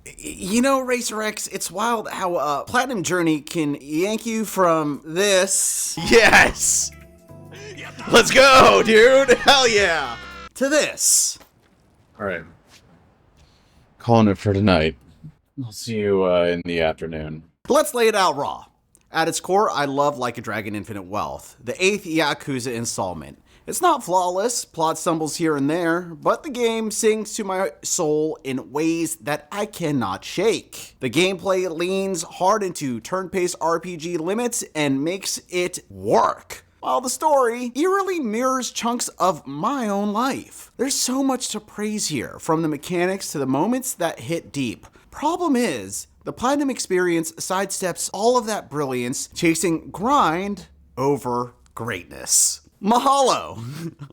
You know, Racer X, it's wild how Platinum Journey can yank you from this. Yes! Let's go, dude! Hell yeah! To this. Alright. Calling it for tonight. I'll see you in the afternoon. Let's lay it out raw. At its core, I love Like a Dragon Infinite Wealth, the 8th Yakuza installment. It's not flawless, plot stumbles here and there, but the game sings to my soul in ways that I cannot shake. The gameplay leans hard into turn-based RPG limits and makes it work, while the story eerily mirrors chunks of my own life. There's so much to praise here, from the mechanics to the moments that hit deep. Problem is, the Platinum experience sidesteps all of that brilliance, chasing grind over greatness. Mahalo!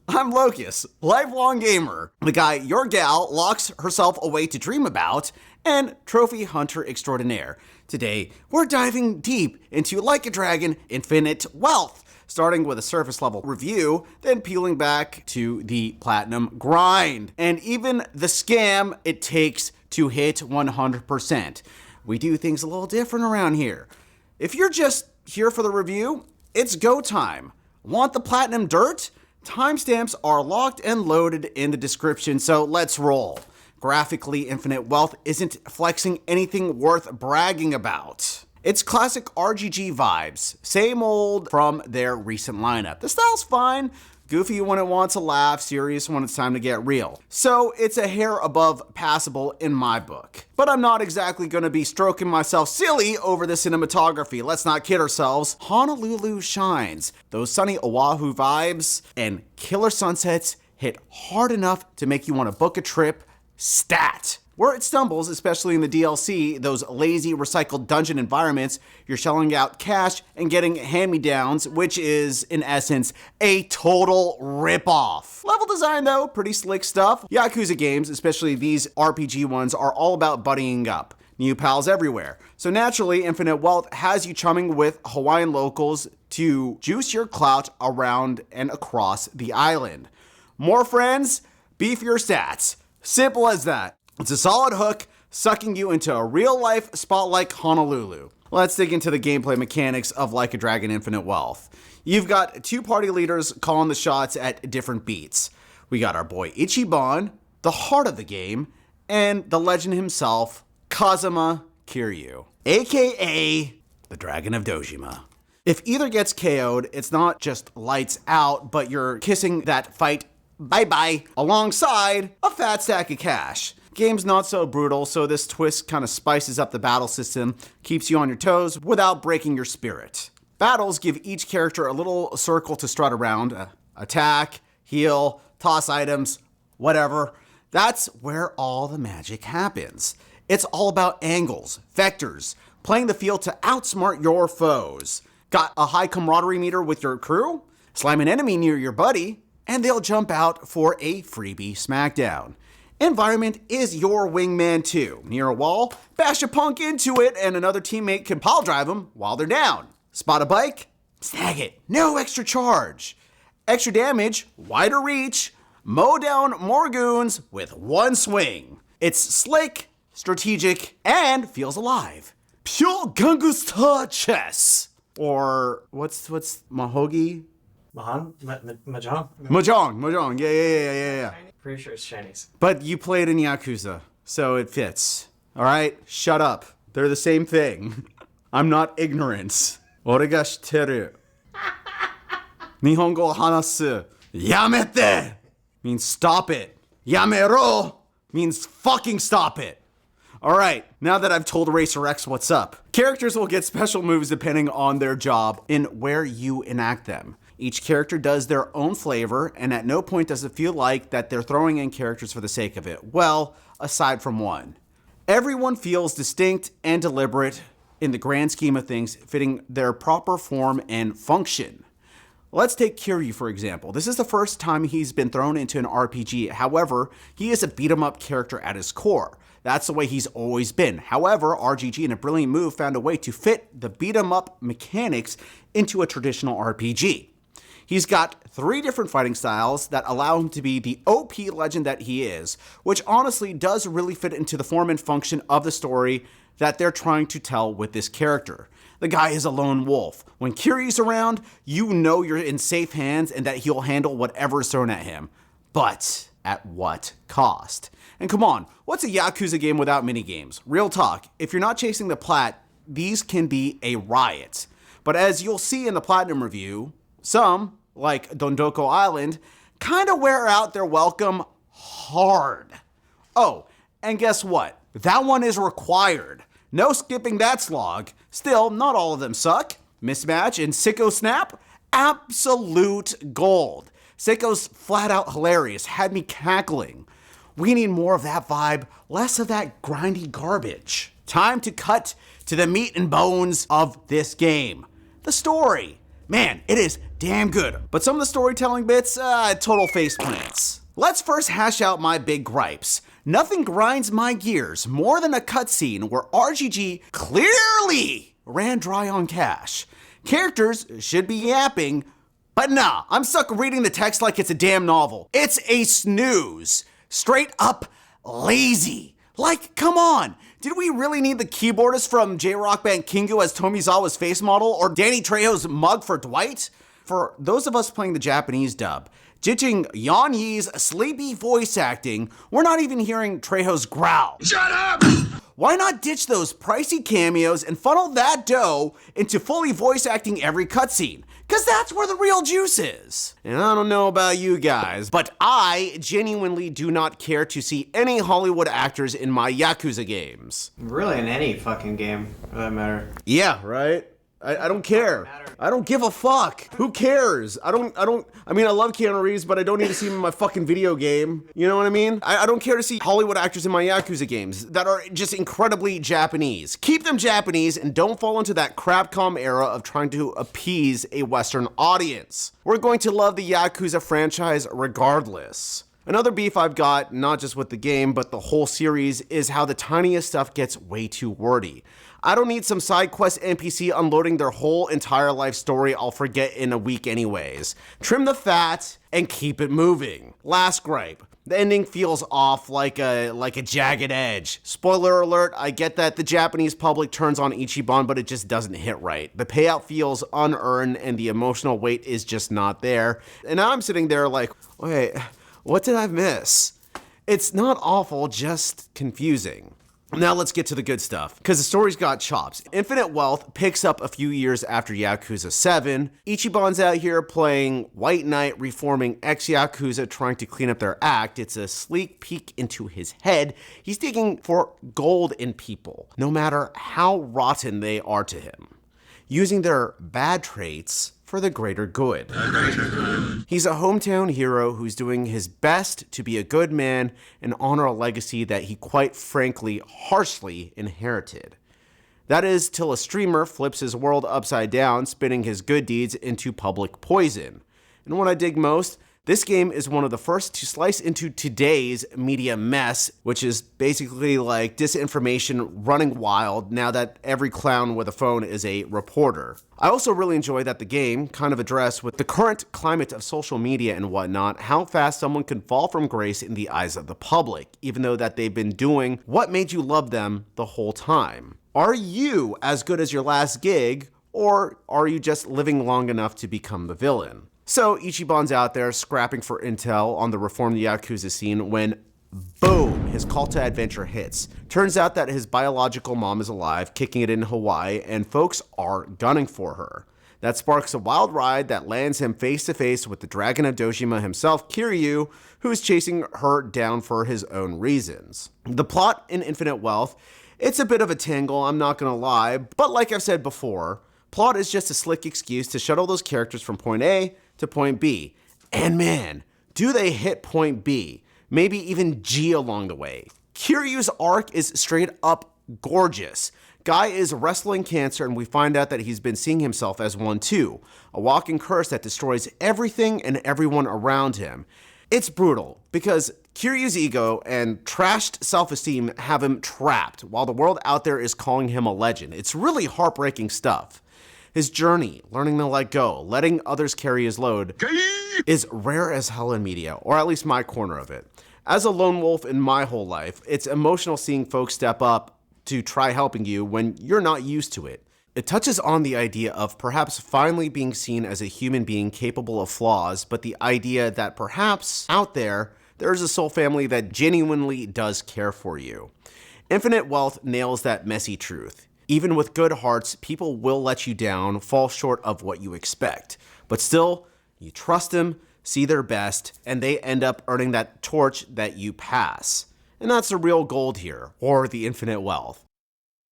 I'm Locust, lifelong gamer, the guy your gal locks herself away to dream about, and trophy hunter extraordinaire. Today, we're diving deep into Like a Dragon Infinite Wealth, starting with a surface level review, then peeling back to the Platinum grind, and even the scam it takes to hit 100%. We do things a little different around here. If you're just here for the review, it's go time. Want the Platinum dirt? Timestamps are locked and loaded in the description, so let's roll. Graphically, Infinite Wealth isn't flexing anything worth bragging about. It's classic RGG vibes, same old from their recent lineup. The style's fine, goofy when it wants to laugh, serious when it's time to get real. So it's a hair above passable in my book. But I'm not exactly gonna be stroking myself silly over the cinematography. Let's not kid ourselves. Honolulu shines. Those sunny Oahu vibes and killer sunsets hit hard enough to make you want to book a trip. Stat. Where it stumbles, especially in the DLC, those lazy recycled dungeon environments, you're shelling out cash and getting hand-me-downs, which is, in essence, a total rip-off. Level design, though, pretty slick stuff. Yakuza games, especially these RPG ones, are all about buddying up. New pals everywhere. So naturally, Infinite Wealth has you chumming with Hawaiian locals to juice your clout around and across the island. More friends, beefier stats. Simple as that. It's a solid hook, sucking you into a real-life spot like Honolulu. Let's dig into the gameplay mechanics of Like a Dragon Infinite Wealth. You've got two party leaders calling the shots at different beats. We got our boy Ichiban, the heart of the game, and the legend himself, Kazuma Kiryu, aka the Dragon of Dojima. If either gets KO'd, it's not just lights out, but you're kissing that fight bye-bye alongside a fat stack of cash. Game's not so brutal, so this twist kind of spices up the battle system, keeps you on your toes without breaking your spirit. Battles give each character a little circle to strut around, attack, heal, toss items, whatever. That's where all the magic happens. It's all about angles, vectors, playing the field to outsmart your foes. Got a high camaraderie meter with your crew? Slam an enemy near your buddy, and they'll jump out for a freebie smackdown. Environment is your wingman too. Near a wall, bash a punk into it and another teammate can pile drive them while they're down. Spot a bike? Snag it. No extra charge. Extra damage, wider reach, mow down more goons with one swing. It's slick, strategic, and feels alive. Pure Gangusta chess. Or what's Mahogi? Mahjong? Mahjong. Yeah. Pretty sure it's Chinese. But you played in Yakuza, so it fits. All right? Shut up. They're the same thing. I'm not ignorant. Ore ga shiteru. Nihongo hanasu. Yamete means stop it. Yamero means fucking stop it. All right, now that I've told Racer X what's up, characters will get special moves depending on their job and where you enact them. Each character does their own flavor, and at no point does it feel like that they're throwing in characters for the sake of it. Well, aside from one. Everyone feels distinct and deliberate in the grand scheme of things, fitting their proper form and function. Let's take Kiryu, for example. This is the first time he's been thrown into an RPG. However, he is a beat-em-up character at his core. That's the way he's always been. However, RGG, in a brilliant move, found a way to fit the beat-em-up mechanics into a traditional RPG. He's got 3 different fighting styles that allow him to be the OP legend that he is, which honestly does really fit into the form and function of the story that they're trying to tell with this character. The guy is a lone wolf. When Kiryu's around, you know you're in safe hands and that he'll handle whatever is thrown at him. But at what cost? And come on, what's a Yakuza game without minigames? Real talk, if you're not chasing the plat, these can be a riot. But as you'll see in the Platinum review, some, like Dondoko Island, kinda wear out their welcome hard. Oh, and guess what? That one is required. No skipping that slog. Still, not all of them suck. Mismatch and Sicko Snap, absolute gold. Sicko's flat out hilarious, had me cackling. We need more of that vibe, less of that grindy garbage. Time to cut to the meat and bones of this game. The story. Man, it is damn good. But some of the storytelling bits, total faceplants. Let's first hash out my big gripes. Nothing grinds my gears more than a cutscene where RGG clearly ran dry on cash. Characters should be yapping, but nah, I'm stuck reading the text like it's a damn novel. It's a snooze. Straight up lazy. Like, come on. Did we really need the keyboardist from J-Rock band Kingu as Tomizawa's face model or Danny Trejo's mug for Dwight? For those of us playing the Japanese dub, ditching Yan Yi's sleepy voice acting, we're not even hearing Trejo's growl. Shut up! Why not ditch those pricey cameos and funnel that dough into fully voice acting every cutscene? Cause that's where the real juice is. And I don't know about you guys, but I genuinely do not care to see any Hollywood actors in my Yakuza games. Really, in any fucking game, for that matter. Yeah, right? I don't care. I don't give a fuck. Who cares? I mean, I love Keanu Reeves, but I don't need to see him in my fucking video game. You know what I mean? I don't care to see Hollywood actors in my Yakuza games that are just incredibly Japanese. Keep them Japanese and don't fall into that crapcom era of trying to appease a Western audience. We're going to love the Yakuza franchise regardless. Another beef I've got, not just with the game, but the whole series, is how the tiniest stuff gets way too wordy. I don't need some side quest NPC unloading their whole entire life story I'll forget in a week anyways. Trim the fat and keep it moving. Last gripe. The ending feels off like a jagged edge. Spoiler alert, I get that the Japanese public turns on Ichiban, but it just doesn't hit right. The payout feels unearned and the emotional weight is just not there. And now I'm sitting there like, wait, what did I miss? It's not awful, just confusing. Now let's get to the good stuff, because the story's got chops. Infinite Wealth picks up a few years after Yakuza 7. Ichiban's out here playing White Knight, reforming ex-Yakuza, trying to clean up their act. It's a sleek peek into his head. He's digging for gold in people, no matter how rotten they are to him, using their bad traits for the greater good. He's a hometown hero who's doing his best to be a good man and honor a legacy that he quite frankly harshly inherited. That is till a streamer flips his world upside down, spinning his good deeds into public poison. And what I dig most, this game is one of the first to slice into today's media mess, which is basically like disinformation running wild now that every clown with a phone is a reporter. I also really enjoy that the game kind of addressed with the current climate of social media and whatnot, how fast someone can fall from grace in the eyes of the public, even though that they've been doing what made you love them the whole time. Are you as good as your last gig, or are you just living long enough to become the villain? So Ichiban's out there scrapping for intel on the reformed Yakuza scene when, boom, his call to adventure hits. Turns out that his biological mom is alive, kicking it in Hawaii, and folks are gunning for her. That sparks a wild ride that lands him face to face with the Dragon of Dojima himself, Kiryu, who is chasing her down for his own reasons. The plot in Infinite Wealth, it's a bit of a tangle, I'm not gonna lie, but like I've said before, plot is just a slick excuse to shuttle those characters from point A to point B. And man, do they hit point B, maybe even G along the way. Kiryu's arc is straight up gorgeous. Guy is wrestling cancer and we find out that he's been seeing himself as one too, a walking curse that destroys everything and everyone around him. It's brutal because Kiryu's ego and trashed self-esteem have him trapped while the world out there is calling him a legend. It's really heartbreaking stuff. His journey, learning to let go, letting others carry his load, is rare as hell in media, or at least my corner of it. As a lone wolf in my whole life, it's emotional seeing folks step up to try helping you when you're not used to it. It touches on the idea of perhaps finally being seen as a human being capable of flaws, but the idea that perhaps out there's a soul family that genuinely does care for you. Infinite Wealth nails that messy truth. Even with good hearts, people will let you down, fall short of what you expect. But still, you trust them, see their best, and they end up earning that torch that you pass. And that's the real gold here, or the Infinite Wealth.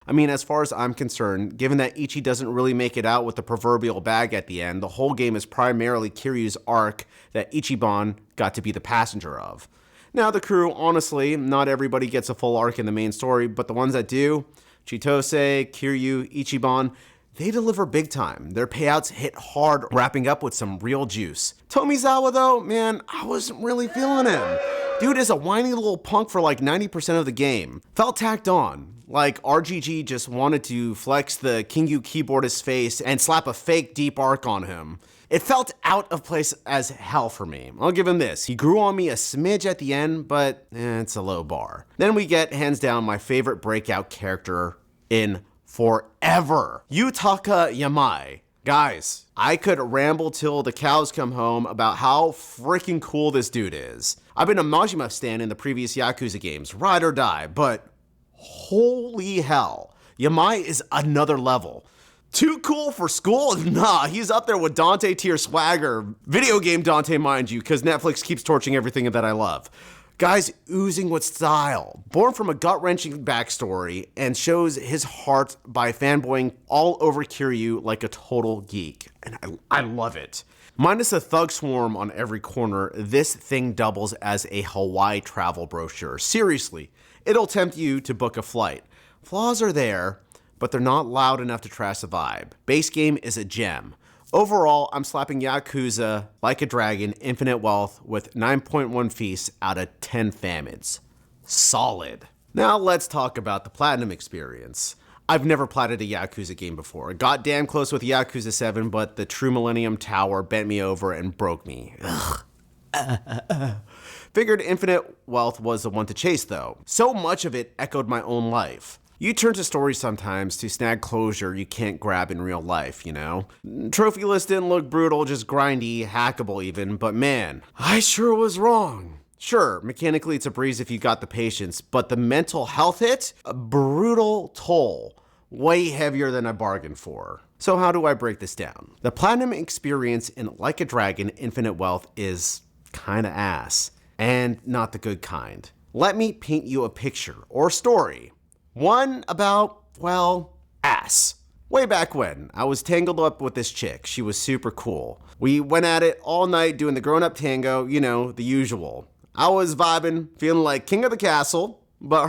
I mean, as far as I'm concerned, given that Ichi doesn't really make it out with the proverbial bag at the end, the whole game is primarily Kiryu's arc that Ichiban got to be the passenger of. Now, the crew, honestly, not everybody gets a full arc in the main story, but the ones that do, Chitose, Kiryu, Ichiban, they deliver big time. Their payouts hit hard, wrapping up with some real juice. Tomizawa, though, man, I wasn't really feeling him. Dude is a whiny little punk for like 90% of the game. Felt tacked on. Like RGG just wanted to flex the Kingyu keyboardist's face and slap a fake deep arc on him. It felt out of place as hell for me. I'll give him this. He grew on me a smidge at the end, but it's a low bar. Then we get, hands down, my favorite breakout character in forever, Yutaka Yamai. Guys, I could ramble till the cows come home about how freaking cool this dude is. I've been a Majima stan in the previous Yakuza games, ride or die, but holy hell, Yamai is another level. Too cool for school? Nah, he's up there with Dante tier swagger. Video game Dante, mind you, because Netflix keeps torching everything that I love. Guy's oozing with style, born from a gut-wrenching backstory, and shows his heart by fanboying all over Kiryu like a total geek. And I love it. Minus a thug swarm on every corner, this thing doubles as a Hawaii travel brochure. Seriously, it'll tempt you to book a flight. Flaws are there, but they're not loud enough to trash the vibe. Base game is a gem. Overall, I'm slapping Yakuza Like a Dragon Infinite Wealth with 9.1 feasts out of 10 famines. Solid. Now let's talk about the Platinum experience. I've never platted a Yakuza game before. Got damn close with Yakuza 7, but the True Millennium Tower bent me over and broke me. Figured Infinite Wealth was the one to chase though. So much of it echoed my own life. You turn to stories sometimes to snag closure you can't grab in real life, you know? Trophy list didn't look brutal, just grindy, hackable even, but man, I sure was wrong. Sure, mechanically it's a breeze if you got the patience, but the mental health hit? A brutal toll. Way heavier than I bargained for. So how do I break this down? The Platinum experience in Like a Dragon Infinite Wealth is kinda ass, and not the good kind. Let me paint you a picture, or story. One about, well, ass. Way back when, I was tangled up with this chick. She was super cool. We went at it all night doing the grown-up tango, you know, the usual. I was vibing, feeling like king of the castle, but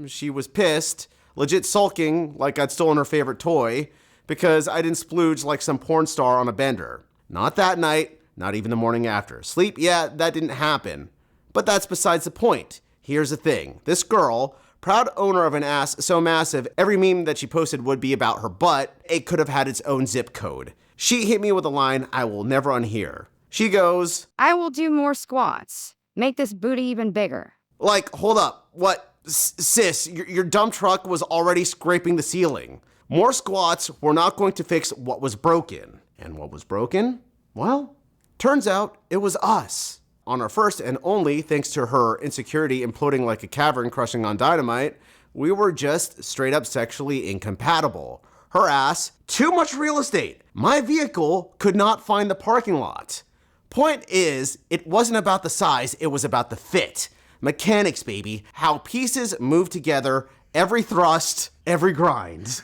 she was pissed, legit sulking like I'd stolen her favorite toy, because I didn't splooge like some porn star on a bender. Not that night, not even the morning after. Sleep, yeah, that didn't happen. But that's besides the point. Here's the thing. This girl, proud owner of an ass so massive, every meme that she posted would be about her butt. It could have had its own zip code. She hit me with a line I will never unhear. She goes, I will do more squats. Make this booty even bigger. Like, hold up. What? Sis, your dumb truck was already scraping the ceiling. More squats were not going to fix what was broken. And what was broken? Well, turns out it was us. On our first and only, thanks to her insecurity imploding like a cavern crushing on dynamite, we were just straight up sexually incompatible. Her ass, too much real estate. My vehicle could not find the parking lot. Point is, it wasn't about the size, it was about the fit. Mechanics, baby. How pieces move together, every thrust, every grind.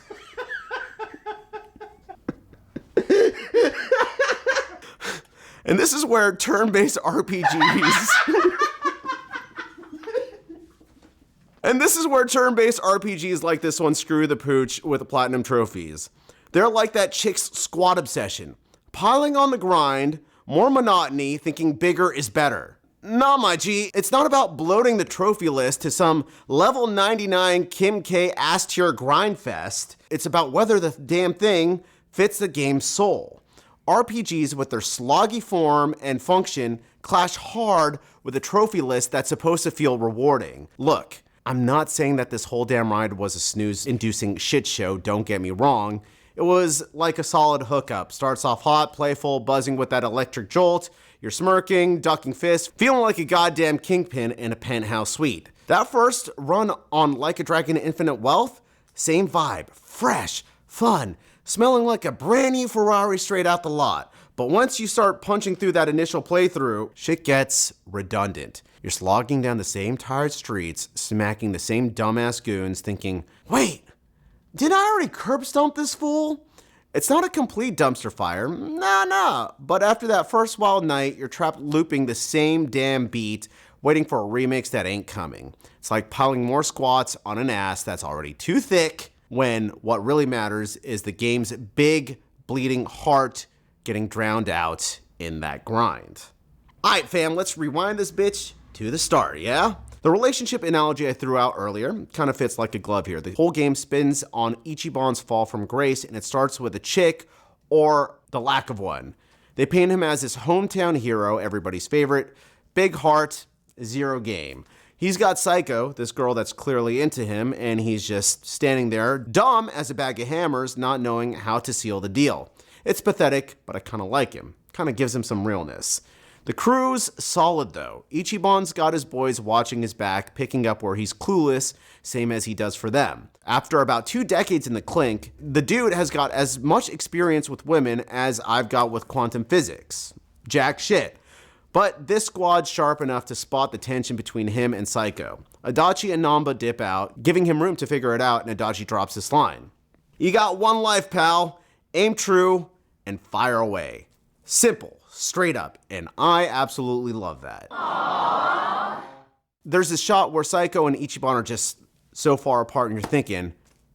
And this is where turn-based RPGs... And this is where turn-based RPGs like this one screw the pooch with platinum trophies. They're like that chick's squat obsession. Piling on the grind, more monotony, thinking bigger is better. Nah, my G, it's not about bloating the trophy list to some level 99 Kim K ass tier grind fest. It's about whether the damn thing fits the game's soul. RPGs with their sloggy form and function clash hard with a trophy list that's supposed to feel rewarding. Look, I'm not saying that this whole damn ride was a snooze-inducing shit show, don't get me wrong. It was like a solid hookup. Starts off hot, playful, buzzing with that electric jolt. You're smirking, ducking fists, feeling like a goddamn kingpin in a penthouse suite. That first run on Like a Dragon Infinite Wealth, same vibe, fresh, fun, smelling like a brand new Ferrari straight out the lot. But once you start punching through that initial playthrough, shit gets redundant. You're slogging down the same tired streets, smacking the same dumbass goons, thinking, wait, did I already curb stomp this fool? It's not a complete dumpster fire, nah. But after that first wild night, you're trapped looping the same damn beat, waiting for a remix that ain't coming. It's like piling more squats on an ass that's already too thick, when what really matters is the game's big, bleeding heart getting drowned out in that grind. Alright fam, let's rewind this bitch to the start, yeah? The relationship analogy I threw out earlier kind of fits like a glove here. The whole game spins on Ichiban's fall from grace, and it starts with a chick or the lack of one. They paint him as this hometown hero, everybody's favorite, big heart, zero game. He's got Psycho, this girl that's clearly into him, and he's just standing there, dumb as a bag of hammers, not knowing how to seal the deal. It's pathetic, but I kind of like him. Kind of gives him some realness. The crew's solid though. Ichiban's got his boys watching his back, picking up where he's clueless, same as he does for them. After about 2 decades in the clink, the dude has got as much experience with women as I've got with quantum physics. Jack shit. But this squad's sharp enough to spot the tension between him and Psycho. Adachi and Namba dip out, giving him room to figure it out, and Adachi drops this line. You got one life, pal. Aim true and fire away. Simple, straight up, and I absolutely love that. Aww. There's this shot where Psycho and Ichiban are just so far apart and you're thinking,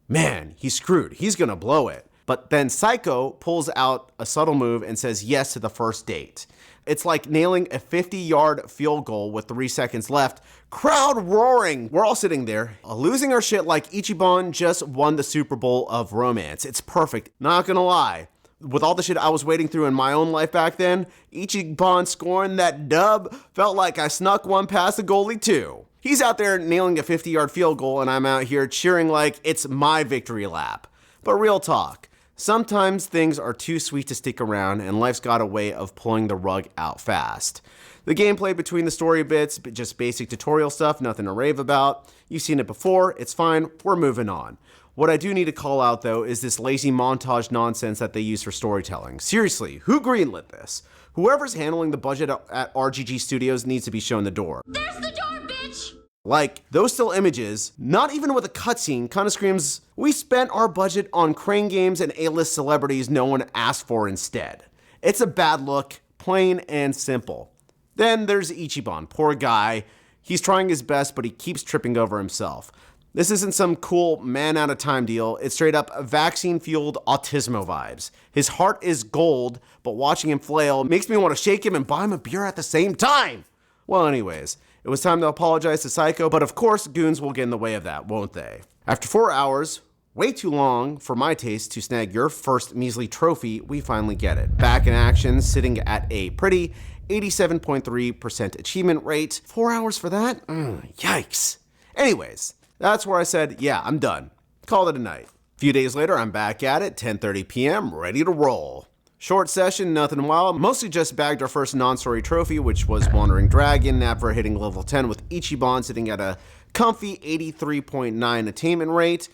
man, he's screwed, he's gonna blow it. But then Psycho pulls out a subtle move and says yes to the first date. It's like nailing a 50-yard field goal with 3 seconds left. Crowd roaring. We're all sitting there, losing our shit like Ichiban just won the Super Bowl of romance. It's perfect, not gonna lie. With all the shit I was wading through in my own life back then, Ichiban scoring that dub felt like I snuck one past the goalie too. He's out there nailing a 50-yard field goal and I'm out here cheering like it's my victory lap. But real talk, sometimes things are too sweet to stick around and life's got a way of pulling the rug out fast. The gameplay between the story bits, just basic tutorial stuff, nothing to rave about. You've seen it before, it's fine, we're moving on. What I do need to call out though is this lazy montage nonsense that they use for storytelling. Seriously, who greenlit this? Whoever's handling the budget at RGG Studios needs to be shown the door. There's the door, bitch! Like, those still images, not even with a cutscene, kind of screams, we spent our budget on crane games and A-list celebrities no one asked for instead. It's a bad look, plain and simple. Then there's Ichiban, poor guy. He's trying his best, but he keeps tripping over himself. This isn't some cool man out of time deal. It's straight up vaccine-fueled autismo vibes. His heart is gold, but watching him flail makes me want to shake him and buy him a beer at the same time. Well, anyways, it was time to apologize to Psycho, but of course goons will get in the way of that, won't they? After 4 hours, way too long for my taste to snag your first measly trophy, we finally get it. Back in action, sitting at a pretty 87.3% achievement rate. 4 hours for that? Yikes. Anyways, that's where I said, yeah, I'm done. Called it a night. A few days later, I'm back at it, 10:30 p.m., ready to roll. Short session, nothing wild. Mostly just bagged our first non-story trophy, which was Wandering Dragon, after hitting level 10 with Ichiban sitting at a comfy 83.9 attainment rate.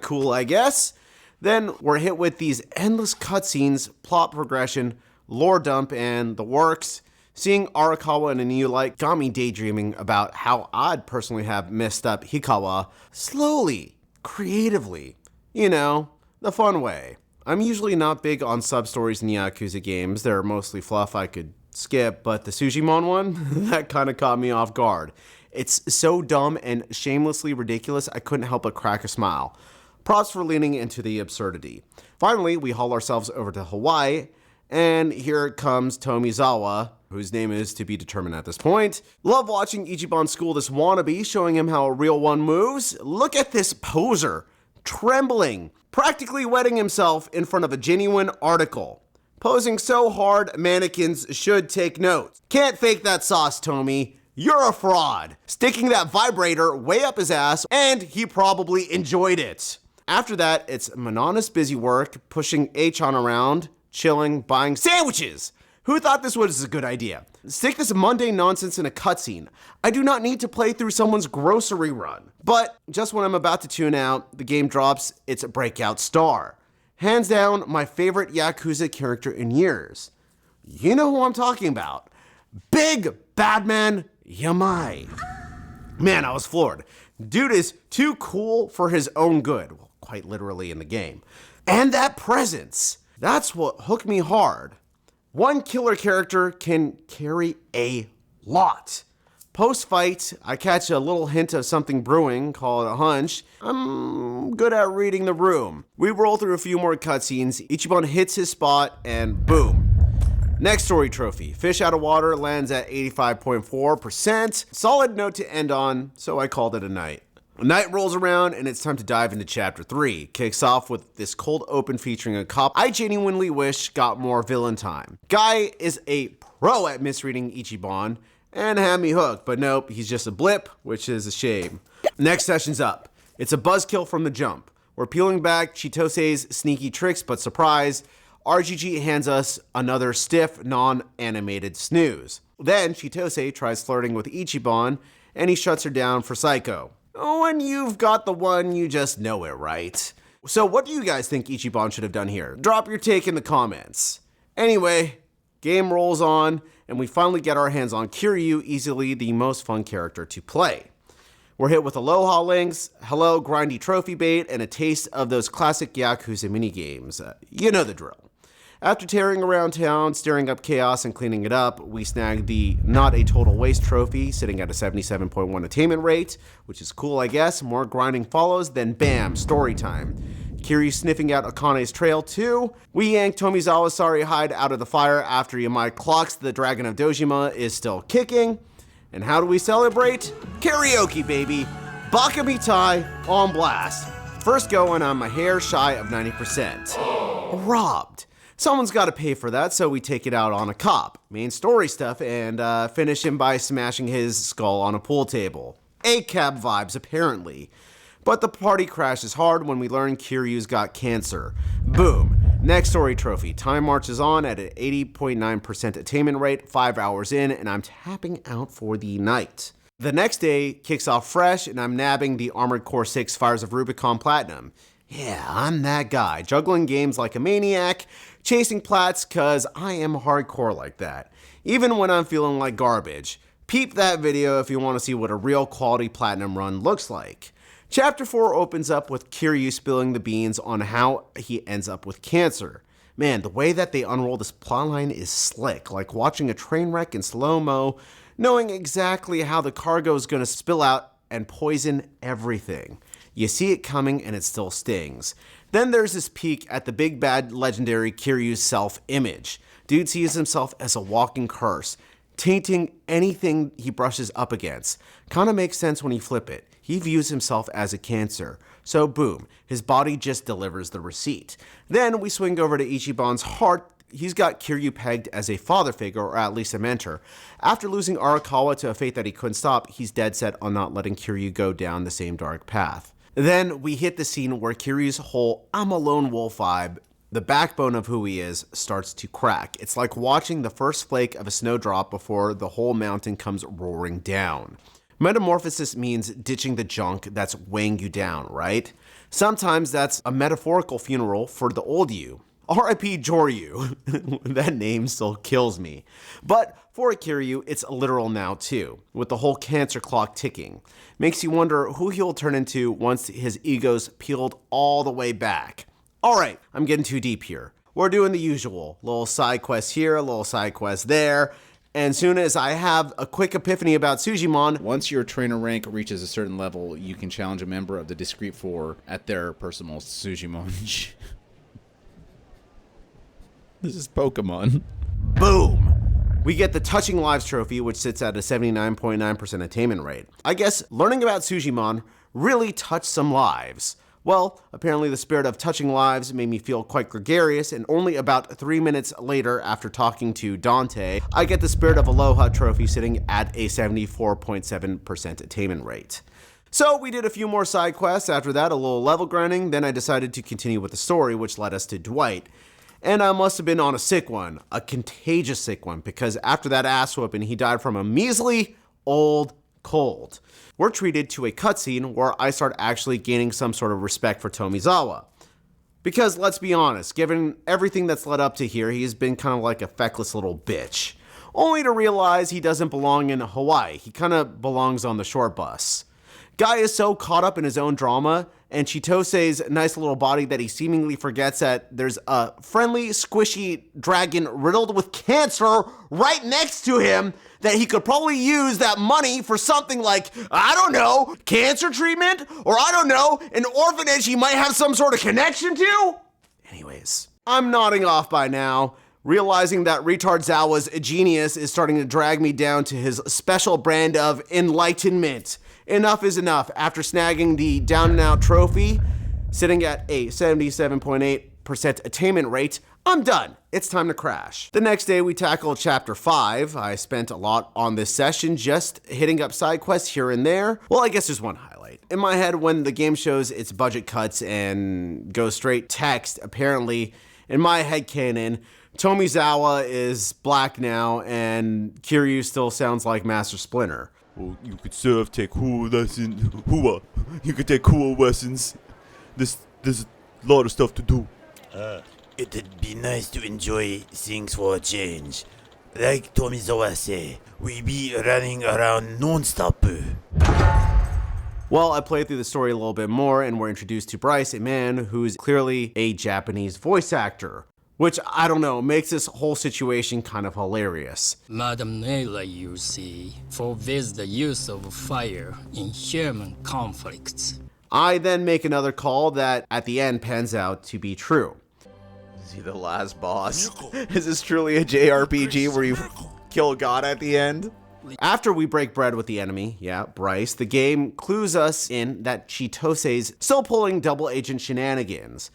Cool, I guess. Then we're hit with these endless cutscenes, plot progression, lore dump, and the works. Seeing Arakawa in a new light got me daydreaming about how I'd personally have messed up Hikawa slowly, creatively. You know, the fun way. I'm usually not big on sub-stories in Yakuza games. They're mostly fluff I could skip, but the Sujimon one, that kind of caught me off guard. It's so dumb and shamelessly ridiculous, I couldn't help but crack a smile. Props for leaning into the absurdity. Finally, we haul ourselves over to Hawaii, and here comes Tomizawa, whose name is to be determined at this point. Love watching Ichiban school this wannabe, showing him how a real one moves. Look at this poser. trembling, practically wetting himself in front of a genuine article. Posing so hard, mannequins should take notes. Can't fake that sauce, Tommy. You're a fraud. Sticking that vibrator way up his ass, and he probably enjoyed it. After that, it's monotonous busy work, pushing H-on around, chilling, buying sandwiches. Who thought this was a good idea? Stick this mundane nonsense in a cutscene. I do not need to play through someone's grocery run. But just when I'm about to tune out, the game drops its breakout star. Hands down, my favorite Yakuza character in years. You know who I'm talking about. Big Badman Yamai. Man, I was floored. Dude is too cool for his own good. Well, quite literally in the game. And that presence. That's what hooked me hard. One killer character can carry a lot. Post-fight, I catch a little hint of something brewing, call it a hunch. I'm good at reading the room. We roll through a few more cutscenes, Ichiban hits his spot, and boom. Next story trophy, fish out of water lands at 85.4%. Solid note to end on, so I called it a night. Night rolls around and it's time to dive into chapter 3. Kicks off with this cold open featuring a cop I genuinely wish got more villain time. Guy is a pro at misreading Ichiban and had me hooked, but nope, he's just a blip, which is a shame. Next session's up. It's a buzzkill from the jump. We're peeling back Chitose's sneaky tricks, but surprise, RGG hands us another stiff, non-animated snooze. Then Chitose tries flirting with Ichiban and he shuts her down for Psycho. When you've got the one, you just know it, right? So what do you guys think Ichiban should have done here? Drop your take in the comments. Anyway, game rolls on, and we finally get our hands on Kiryu, easily the most fun character to play. We're hit with Aloha links, hello grindy trophy bait, and a taste of those classic Yakuza minigames. You know the drill. After tearing around town, stirring up chaos and cleaning it up, we snag the Not a Total Waste trophy, sitting at a 77.1 attainment rate, which is cool, I guess. More grinding follows, then bam, story time. Kiryu sniffing out Akane's trail too. We yank Tomizawa's sorry hide out of the fire after Yamai clocks the Dragon of Dojima is still kicking. And how do we celebrate? Karaoke, baby! Baka Mitai on blast. First go and I'm a hair shy of 90%. Robbed. Someone's got to pay for that, so we take it out on a cop. Main story stuff, and finish him by smashing his skull on a pool table. A-cab vibes, apparently. But the party crashes hard when we learn Kiryu's got cancer. Boom. Next story trophy. Time marches on at an 80.9% attainment rate, 5 hours in, and I'm tapping out for the night. The next day kicks off fresh, and I'm nabbing the Armored Core 6 Fires of Rubicon Platinum. Yeah, I'm that guy, juggling games like a maniac, chasing plats cause I am hardcore like that, even when I'm feeling like garbage. Peep that video if you want to see what a real quality platinum run looks like. Chapter 4 opens up with Kiryu spilling the beans on how he ends up with cancer. Man, the way that they unroll this plotline is slick, like watching a train wreck in slow-mo, knowing exactly how the cargo is going to spill out and poison everything. You see it coming and it still stings. Then there's this peek at the big bad legendary Kiryu's self-image. Dude sees himself as a walking curse, tainting anything he brushes up against. Kinda makes sense when you flip it. He views himself as a cancer. So boom, his body just delivers the receipt. Then we swing over to Ichiban's heart. He's got Kiryu pegged as a father figure, or at least a mentor. After losing Arakawa to a fate that he couldn't stop, he's dead set on not letting Kiryu go down the same dark path. Then we hit the scene where Kiryu's whole I'm a lone wolf vibe, the backbone of who he is, starts to crack. It's like watching the first flake of a snowdrop before the whole mountain comes roaring down. Metamorphosis means ditching the junk that's weighing you down, right? Sometimes that's a metaphorical funeral for the old you. R.I.P. Joryu. That name still kills me. But for Kiryu, it's literal now too, with the whole cancer clock ticking. Makes you wonder who he'll turn into once his ego's peeled all the way back. Alright, I'm getting too deep here. We're doing the usual. Little side quest here, a little side quest there. And soon as I have a quick epiphany about Sujimon, Once your trainer rank reaches a certain level, you can challenge a member of the Discreet Four at their personal Sujimon. This is Pokemon. boom! We get the Touching Lives trophy, which sits at a 79.9% attainment rate. I guess learning about Sujimon really touched some lives. Well, apparently the spirit of touching lives made me feel quite gregarious, and only about 3 minutes later, after talking to Dante, I get the Spirit of Aloha trophy sitting at a 74.7% attainment rate. So we did a few more side quests, after that a little level grinding, then I decided to continue with the story, which led us to Dwight. And I must have been on a sick one, a contagious sick one, because after that ass whooping, he died from a measly old cold. We're treated to a cutscene where I start actually gaining some sort of respect for Tomizawa. Because let's be honest, given everything that's led up to here, he's been kind of like a feckless little bitch. Only to realize he doesn't belong in Hawaii, he kind of belongs on the short bus. Guy is so caught up in his own drama and Chitose's nice little body that he seemingly forgets that there's a friendly, squishy dragon riddled with cancer right next to him that he could probably use that money for something like, I don't know, cancer treatment? Or I don't know, an orphanage he might have some sort of connection to? Anyways, I'm nodding off by now, realizing that Retard Zawa's genius is starting to drag me down to his special brand of enlightenment. Enough is enough. After snagging the down and out trophy, sitting at a 77.8% attainment rate, I'm done. It's time to crash. The next day we tackled chapter 5. I spent a lot on this session just hitting up side quests here and there. Well, I guess there's one highlight. In my head, when the game shows its budget cuts and goes straight text, apparently in my headcanon, Tomizawa is black now and Kiryu still sounds like Master Splinter. Well, you could take hua. You could take hua lessons. There's a lot of stuff to do. It'd be nice to enjoy things for a change. Like Tomizawa say, we be running around non-stop. Well, I played through the story a little bit more and we're introduced to Bryce, a man who's clearly a Japanese voice actor. Which, I don't know, makes this whole situation kind of hilarious. Madam Naylor, you see, forbids the use of fire in human conflicts. I then make another call that at the end pans out to be true. Is he the last boss? Is this truly a JRPG where you kill God at the end? After we break bread with the enemy, Bryce, the game clues us in that Chitose's still pulling double agent shenanigans.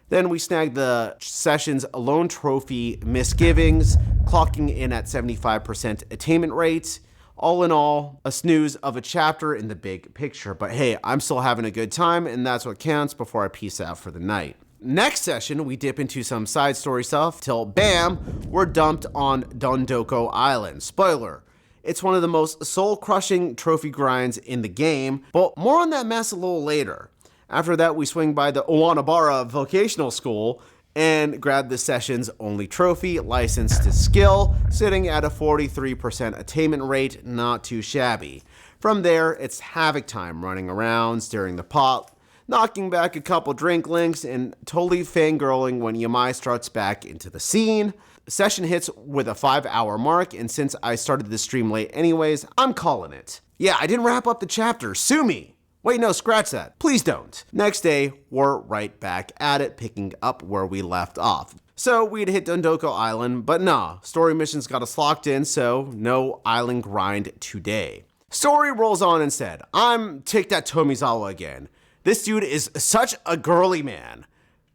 Then we snag the session's alone trophy misgivings, clocking in at 75% attainment rate. All in all, a snooze of a chapter in the big picture. But hey, I'm still having a good time, and that's what counts before I peace out for the night. Next session, we dip into some side story stuff till bam, we're dumped on Dondoko Island. Spoiler, it's one of the most soul-crushing trophy grinds in the game, but more on that mess a little later. After that, we swing by the Owanabara Vocational School and grab the session's only trophy, License to Skill, sitting at a 43% attainment rate, not too shabby. From there, it's havoc time, running around, stirring the pot, knocking back a couple drinklings, and totally fangirling when Yamai starts back into the scene. The session hits with a 5-hour mark, and since I started the stream late anyways, I'm calling it. Yeah, I didn't wrap up the chapter, sue me! Wait, no, scratch that. Please don't. Next day, we're right back at it, picking up where we left off. So we'd hit Dondoko Island, but nah, story missions got us locked in, so no island grind today. Story rolls on instead. I'm ticked at Tomizawa again. This dude is such a girly man.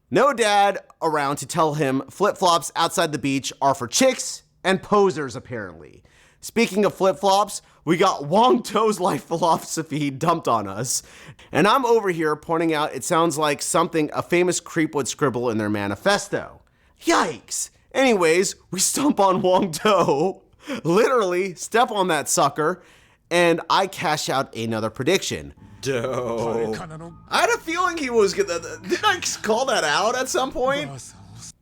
No dad around to tell him flip-flops outside the beach are for chicks and posers, apparently. Speaking of flip-flops, we got Wong To's life philosophy dumped on us. And I'm over here pointing out it sounds like something a famous creep would scribble in their manifesto. Yikes. Anyways, we stomp on Wong To, literally step on that sucker, and I cash out another prediction. Dope. I had a feeling he was gonna. Did I call that out at some point?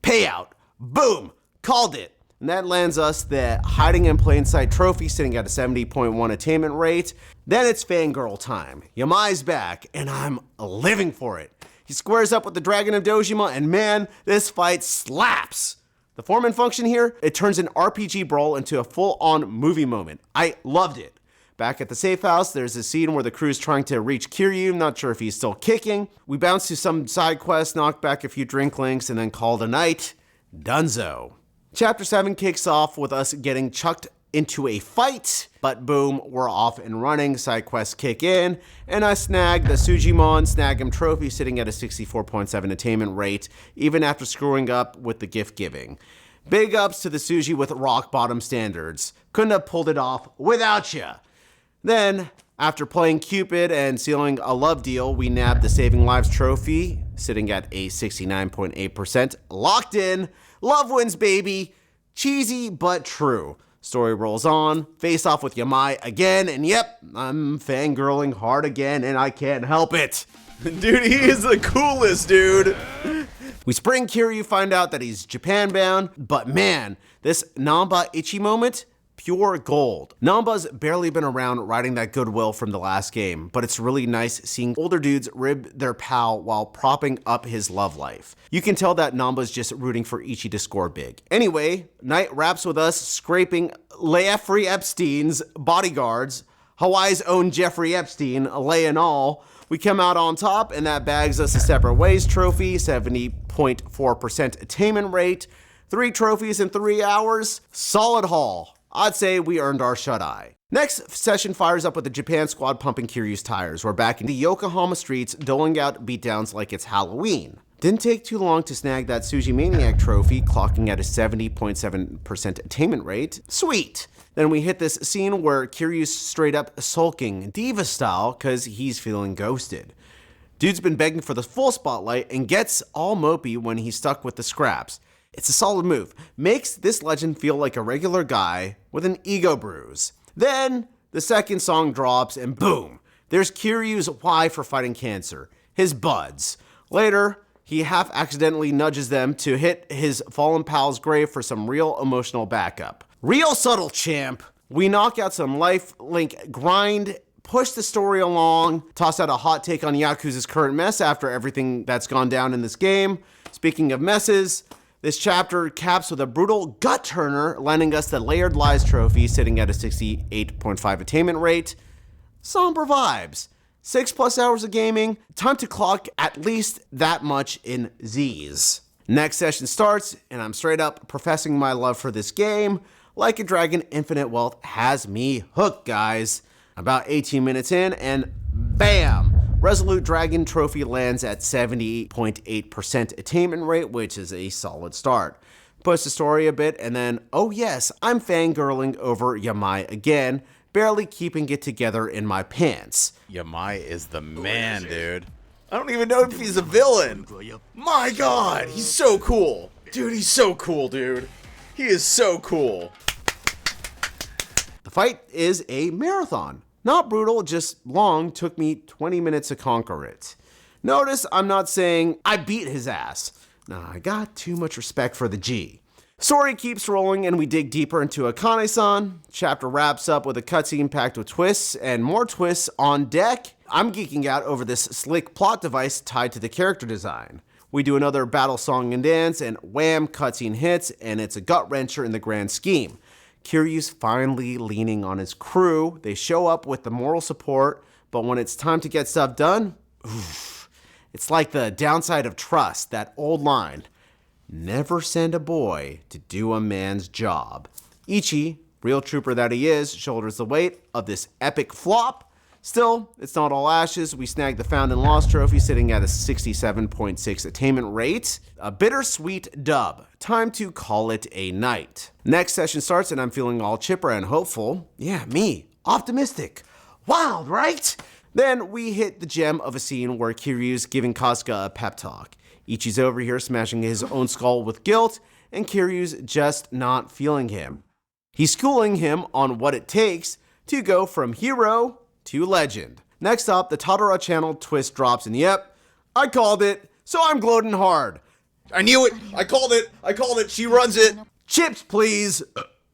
Payout. Boom. Called it. And that lands us the Hiding in Plain Sight trophy sitting at a 70.1 attainment rate. Then it's fangirl time. Yamai's back, and I'm living for it. He squares up with the Dragon of Dojima, and man, this fight slaps. The form and function here, it turns an RPG brawl into a full-on movie moment. I loved it. Back at the safe house, there's a scene where the crew's trying to reach Kiryu, not sure if he's still kicking. We bounce to some side quests, knock back a few drinklings, and then call it a night. Dunzo. Chapter 7 kicks off with us getting chucked into a fight, but boom, we're off and running. Side quests kick in, and I snag the Sujimon Snag 'em trophy sitting at a 64.7 attainment rate, even after screwing up with the gift giving. Big ups to the Suji with rock bottom standards. Couldn't have pulled it off without ya. Then, after playing Cupid and sealing a love deal, we nabbed the Saving Lives trophy, sitting at a 69.8%. Locked in. Love wins, baby. Cheesy, but true. Story rolls on. Face off with Yamai again, and yep, I'm fangirling hard again, and I can't help it. Dude, he is the coolest, dude. We spring Kiryu, find out that he's Japan bound, but man, this Namba Ichi moment, pure gold. Namba's barely been around riding that goodwill from the last game, but it's really nice seeing older dudes rib their pal while propping up his love life. You can tell that Namba's just rooting for Ichi to score big. Anyway, night wraps with us scraping Jeffrey Epstein's bodyguards, Hawaii's own Jeffrey Epstein, Leia and all. We come out on top, and that bags us a Separate Ways trophy, 70.4% attainment rate, 3 trophies in 3 hours, solid haul. I'd say we earned our shut-eye. Next session fires up with the Japan squad pumping Kiryu's tires. We're back in the Yokohama streets, doling out beatdowns like it's Halloween. Didn't take too long to snag that Suji Maniac trophy, clocking at a 70.7% attainment rate. Sweet! Then we hit this scene where Kiryu's straight up sulking, diva style, cause he's feeling ghosted. Dude's been begging for the full spotlight and gets all mopey when he's stuck with the scraps. It's a solid move. Makes this legend feel like a regular guy with an ego bruise. Then, the second song drops and boom, there's Kiryu's why for fighting cancer, his buds. Later, he half accidentally nudges them to hit his fallen pal's grave for some real emotional backup. Real subtle, champ. We knock out some lifelink grind, push the story along, toss out a hot take on Yakuza's current mess after everything that's gone down in this game. Speaking of messes, this chapter caps with a brutal gut turner, landing us the Layered Lies trophy, sitting at a 68.5 attainment rate. Somber vibes. 6+ hours of gaming, time to clock at least that much in Z's. Next session starts, and I'm straight up professing my love for this game. Like a Dragon, Infinite Wealth has me hooked, guys. About 18 minutes in, and bam! Resolute Dragon trophy lands at 70.8% attainment rate, which is a solid start. Push the story a bit, and then, oh yes, I'm fangirling over Yamai again, barely keeping it together in my pants. Yamai is the man, dude. I don't even know if he's a villain. My God, he's so cool. Dude, he's so cool, dude. He is so cool. The fight is a marathon. Not brutal, just long, took me 20 minutes to conquer it. Notice I'm not saying I beat his ass. Nah, I got too much respect for the G. Story keeps rolling and we dig deeper into Akane-san. Chapter wraps up with a cutscene packed with twists and more twists on deck. I'm geeking out over this slick plot device tied to the character design. We do another battle song and dance and wham, cutscene hits, and it's a gut wrencher in the grand scheme. Kiryu's finally leaning on his crew. They show up with the moral support, but when it's time to get stuff done, oof, it's like the downside of trust, that old line. Never send a boy to do a man's job. Ichi, real trooper that he is, shoulders the weight of this epic flop. Still, it's not all ashes. We snagged the Found and Lost trophy sitting at a 67.6 attainment rate. A bittersweet dub. Time to call it a night. Next session starts and I'm feeling all chipper and hopeful. Yeah, me. Optimistic. Wild, right? Then we hit the gem of a scene where Kiryu's giving Kasuga a pep talk. Ichi's over here smashing his own skull with guilt, and Kiryu's just not feeling him. He's schooling him on what it takes to go from hero to legend. Next up, the Tadara channel twist drops, and yep, I called it, so I'm gloating hard. I knew it. I called it. She runs it. Chips, please.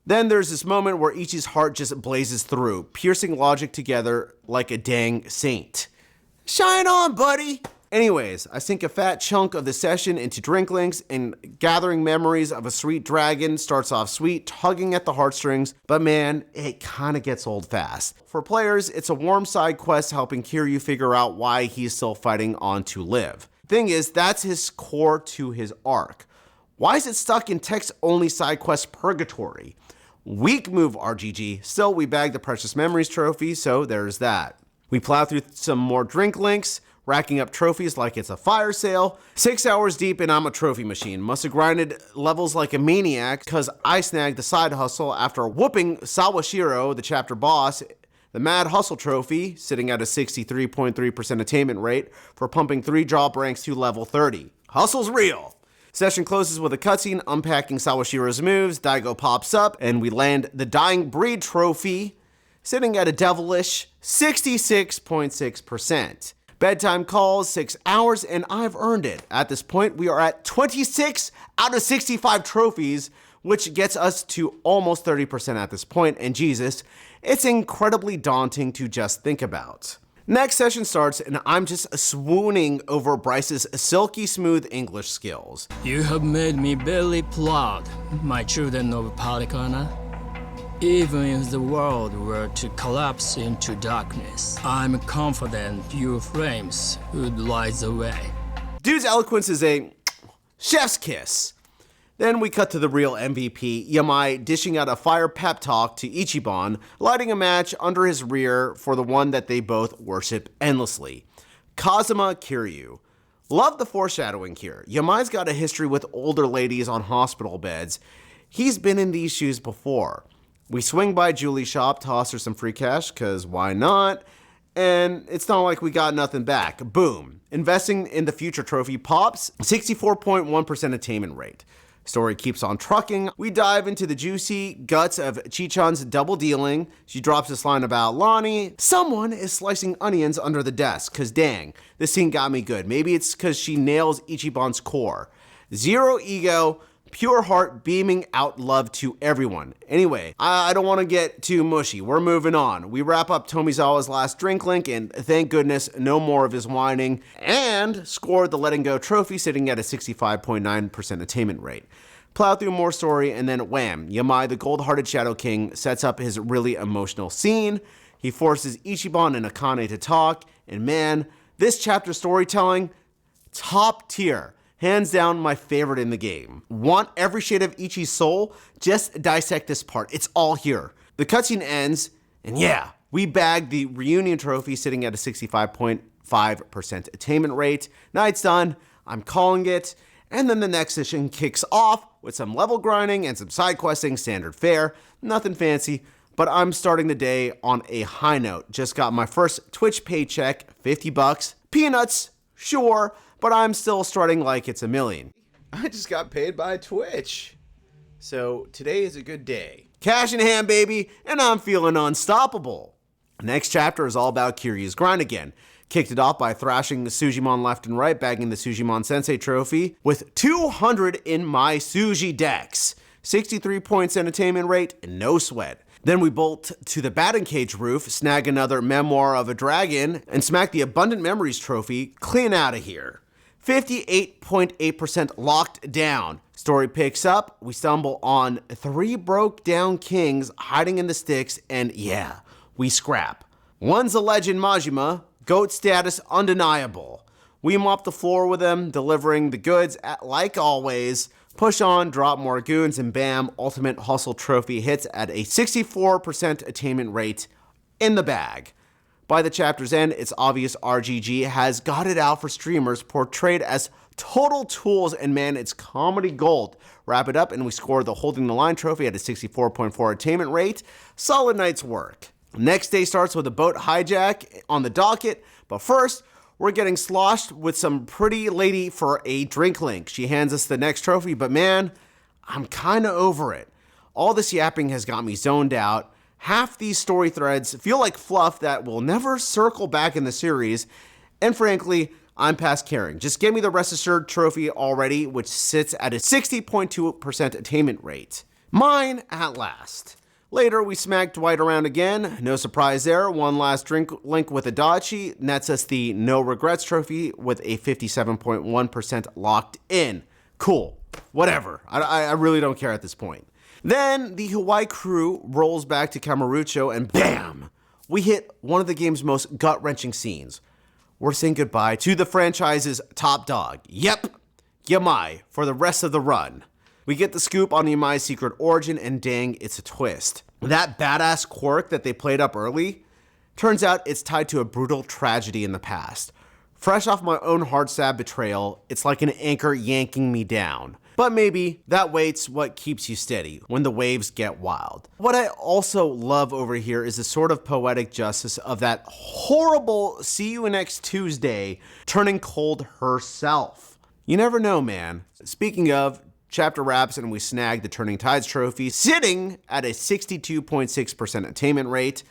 Then there's this moment where Ichi's heart just blazes through, piercing logic together like a dang saint. Shine on, buddy. Anyways, I sink a fat chunk of the session into Drinklings, and gathering memories of a sweet dragon starts off sweet, tugging at the heartstrings, but man, it kinda gets old fast. For players, it's a warm side quest helping Kiryu figure out why he's still fighting on to live. Thing is, that's his core to his arc. Why is it stuck in text-only side quest purgatory? Weak move, RGG. Still, we bagged the Precious Memories trophy, so there's that. We plow through some more drink links, racking up trophies like it's a fire sale. 6 hours deep and I'm a trophy machine. Must have grinded levels like a maniac because I snagged the side hustle after whooping Sawashiro, the chapter boss, the Mad Hustle trophy, sitting at a 63.3% attainment rate for pumping 3 drop ranks to level 30. Hustle's real. Session closes with a cutscene unpacking Sawashiro's moves. Daigo pops up and we land the Dying Breed trophy, sitting at a devilish 66.6%. Bedtime calls, 6 hours, and I've earned it. At this point, we are at 26 out of 65 trophies, which gets us to almost 30% at this point, and Jesus, it's incredibly daunting to just think about. Next session starts, and I'm just swooning over Bryce's silky smooth English skills. You have made me very proud, my children of Palikana. Even if the world were to collapse into darkness, I'm confident your flames would light the way. Dude's eloquence is a chef's kiss. Then we cut to the real MVP, Yamai dishing out a fire pep talk to Ichiban, lighting a match under his rear for the one that they both worship endlessly, Kazuma Kiryu. Love the foreshadowing here. Yamai's got a history with older ladies on hospital beds. He's been in these shoes before. We swing by Julie's shop, toss her some free cash, cause why not? And it's not like we got nothing back. Boom. Investing in the future trophy pops, 64.1% attainment rate. Story keeps on trucking. We dive into the juicy guts of Chi-chan's double dealing. She drops this line about Lonnie. Someone is slicing onions under the desk, cause dang, this scene got me good. Maybe it's cause she nails Ichiban's core. Zero ego, pure heart beaming out love to everyone. Anyway, I don't want to get too mushy. We're moving on. We wrap up Tomizawa's last drink link, and thank goodness no more of his whining, and scored the letting go trophy sitting at a 65.9% attainment rate. Plow through more story, and then wham, Yamai, the gold-hearted Shadow King, sets up his really emotional scene. He forces Ichiban and Akane to talk, and man, this chapter storytelling, top tier. Hands down, my favorite in the game. Want every shade of Ichi's soul? Just dissect this part. It's all here. The cutscene ends, and yeah, we bagged the reunion trophy sitting at a 65.5% attainment rate. Night's done. I'm calling it. And then the next session kicks off with some level grinding and some side questing, standard fare. Nothing fancy, but I'm starting the day on a high note. Just got my first Twitch paycheck, $50. Peanuts, sure, but I'm still strutting like it's a million. I just got paid by Twitch. So today is a good day. Cash in hand, baby, and I'm feeling unstoppable. Next chapter is all about Kiryu's grind again. Kicked it off by thrashing the Sujimon left and right, bagging the Sujimon Sensei trophy with 200 in my Suji decks. 63 points in attainment rate, and no sweat. Then we bolt to the batting cage roof, snag another Memoir of a Dragon, and smack the Abundant Memories trophy clean out of here. 58.8% locked down. Story picks up, we stumble on 3 broke down kings hiding in the sticks, and yeah, we scrap. One's a legend Majima, GOAT status undeniable. We mop the floor with him, delivering the goods like always. Push on, drop more goons, and bam, Ultimate Hustle Trophy hits at a 64% attainment rate in the bag. By the chapter's end, it's obvious RGG has got it out for streamers portrayed as total tools, and man, it's comedy gold. Wrap it up, and we score the Holding the Line trophy at a 64.4 attainment rate. Solid night's work. Next day starts with a boat hijack on the docket, but first, we're getting sloshed with some pretty lady for a drink link. She hands us the next trophy, but man, I'm kinda over it. All this yapping has got me zoned out. Half these story threads feel like fluff that will never circle back in the series, and frankly, I'm past caring. Just give me the Rest Assured trophy already, which sits at a 60.2% attainment rate. Mine at last. Later, we smack Dwight around again. No surprise there. One last drink link with Adachi nets us the No Regrets trophy with a 57.1% locked in. Cool. Whatever. I really don't care at this point. Then the Hawaii crew rolls back to Kamurocho, and bam! We hit one of the game's most gut-wrenching scenes. We're saying goodbye to the franchise's top dog. Yep, Yamai for the rest of the run. We get the scoop on Yamai's secret origin, and dang, it's a twist. That badass quirk that they played up early, turns out it's tied to a brutal tragedy in the past. Fresh off my own hard-stabbed betrayal, it's like an anchor yanking me down. But maybe that weight's what keeps you steady when the waves get wild. What I also love over here is the sort of poetic justice of that horrible see you next Tuesday turning cold herself. You never know, man. Speaking of, chapter wraps and we snag the Turning Tides trophy, sitting at a 62.6% attainment rate.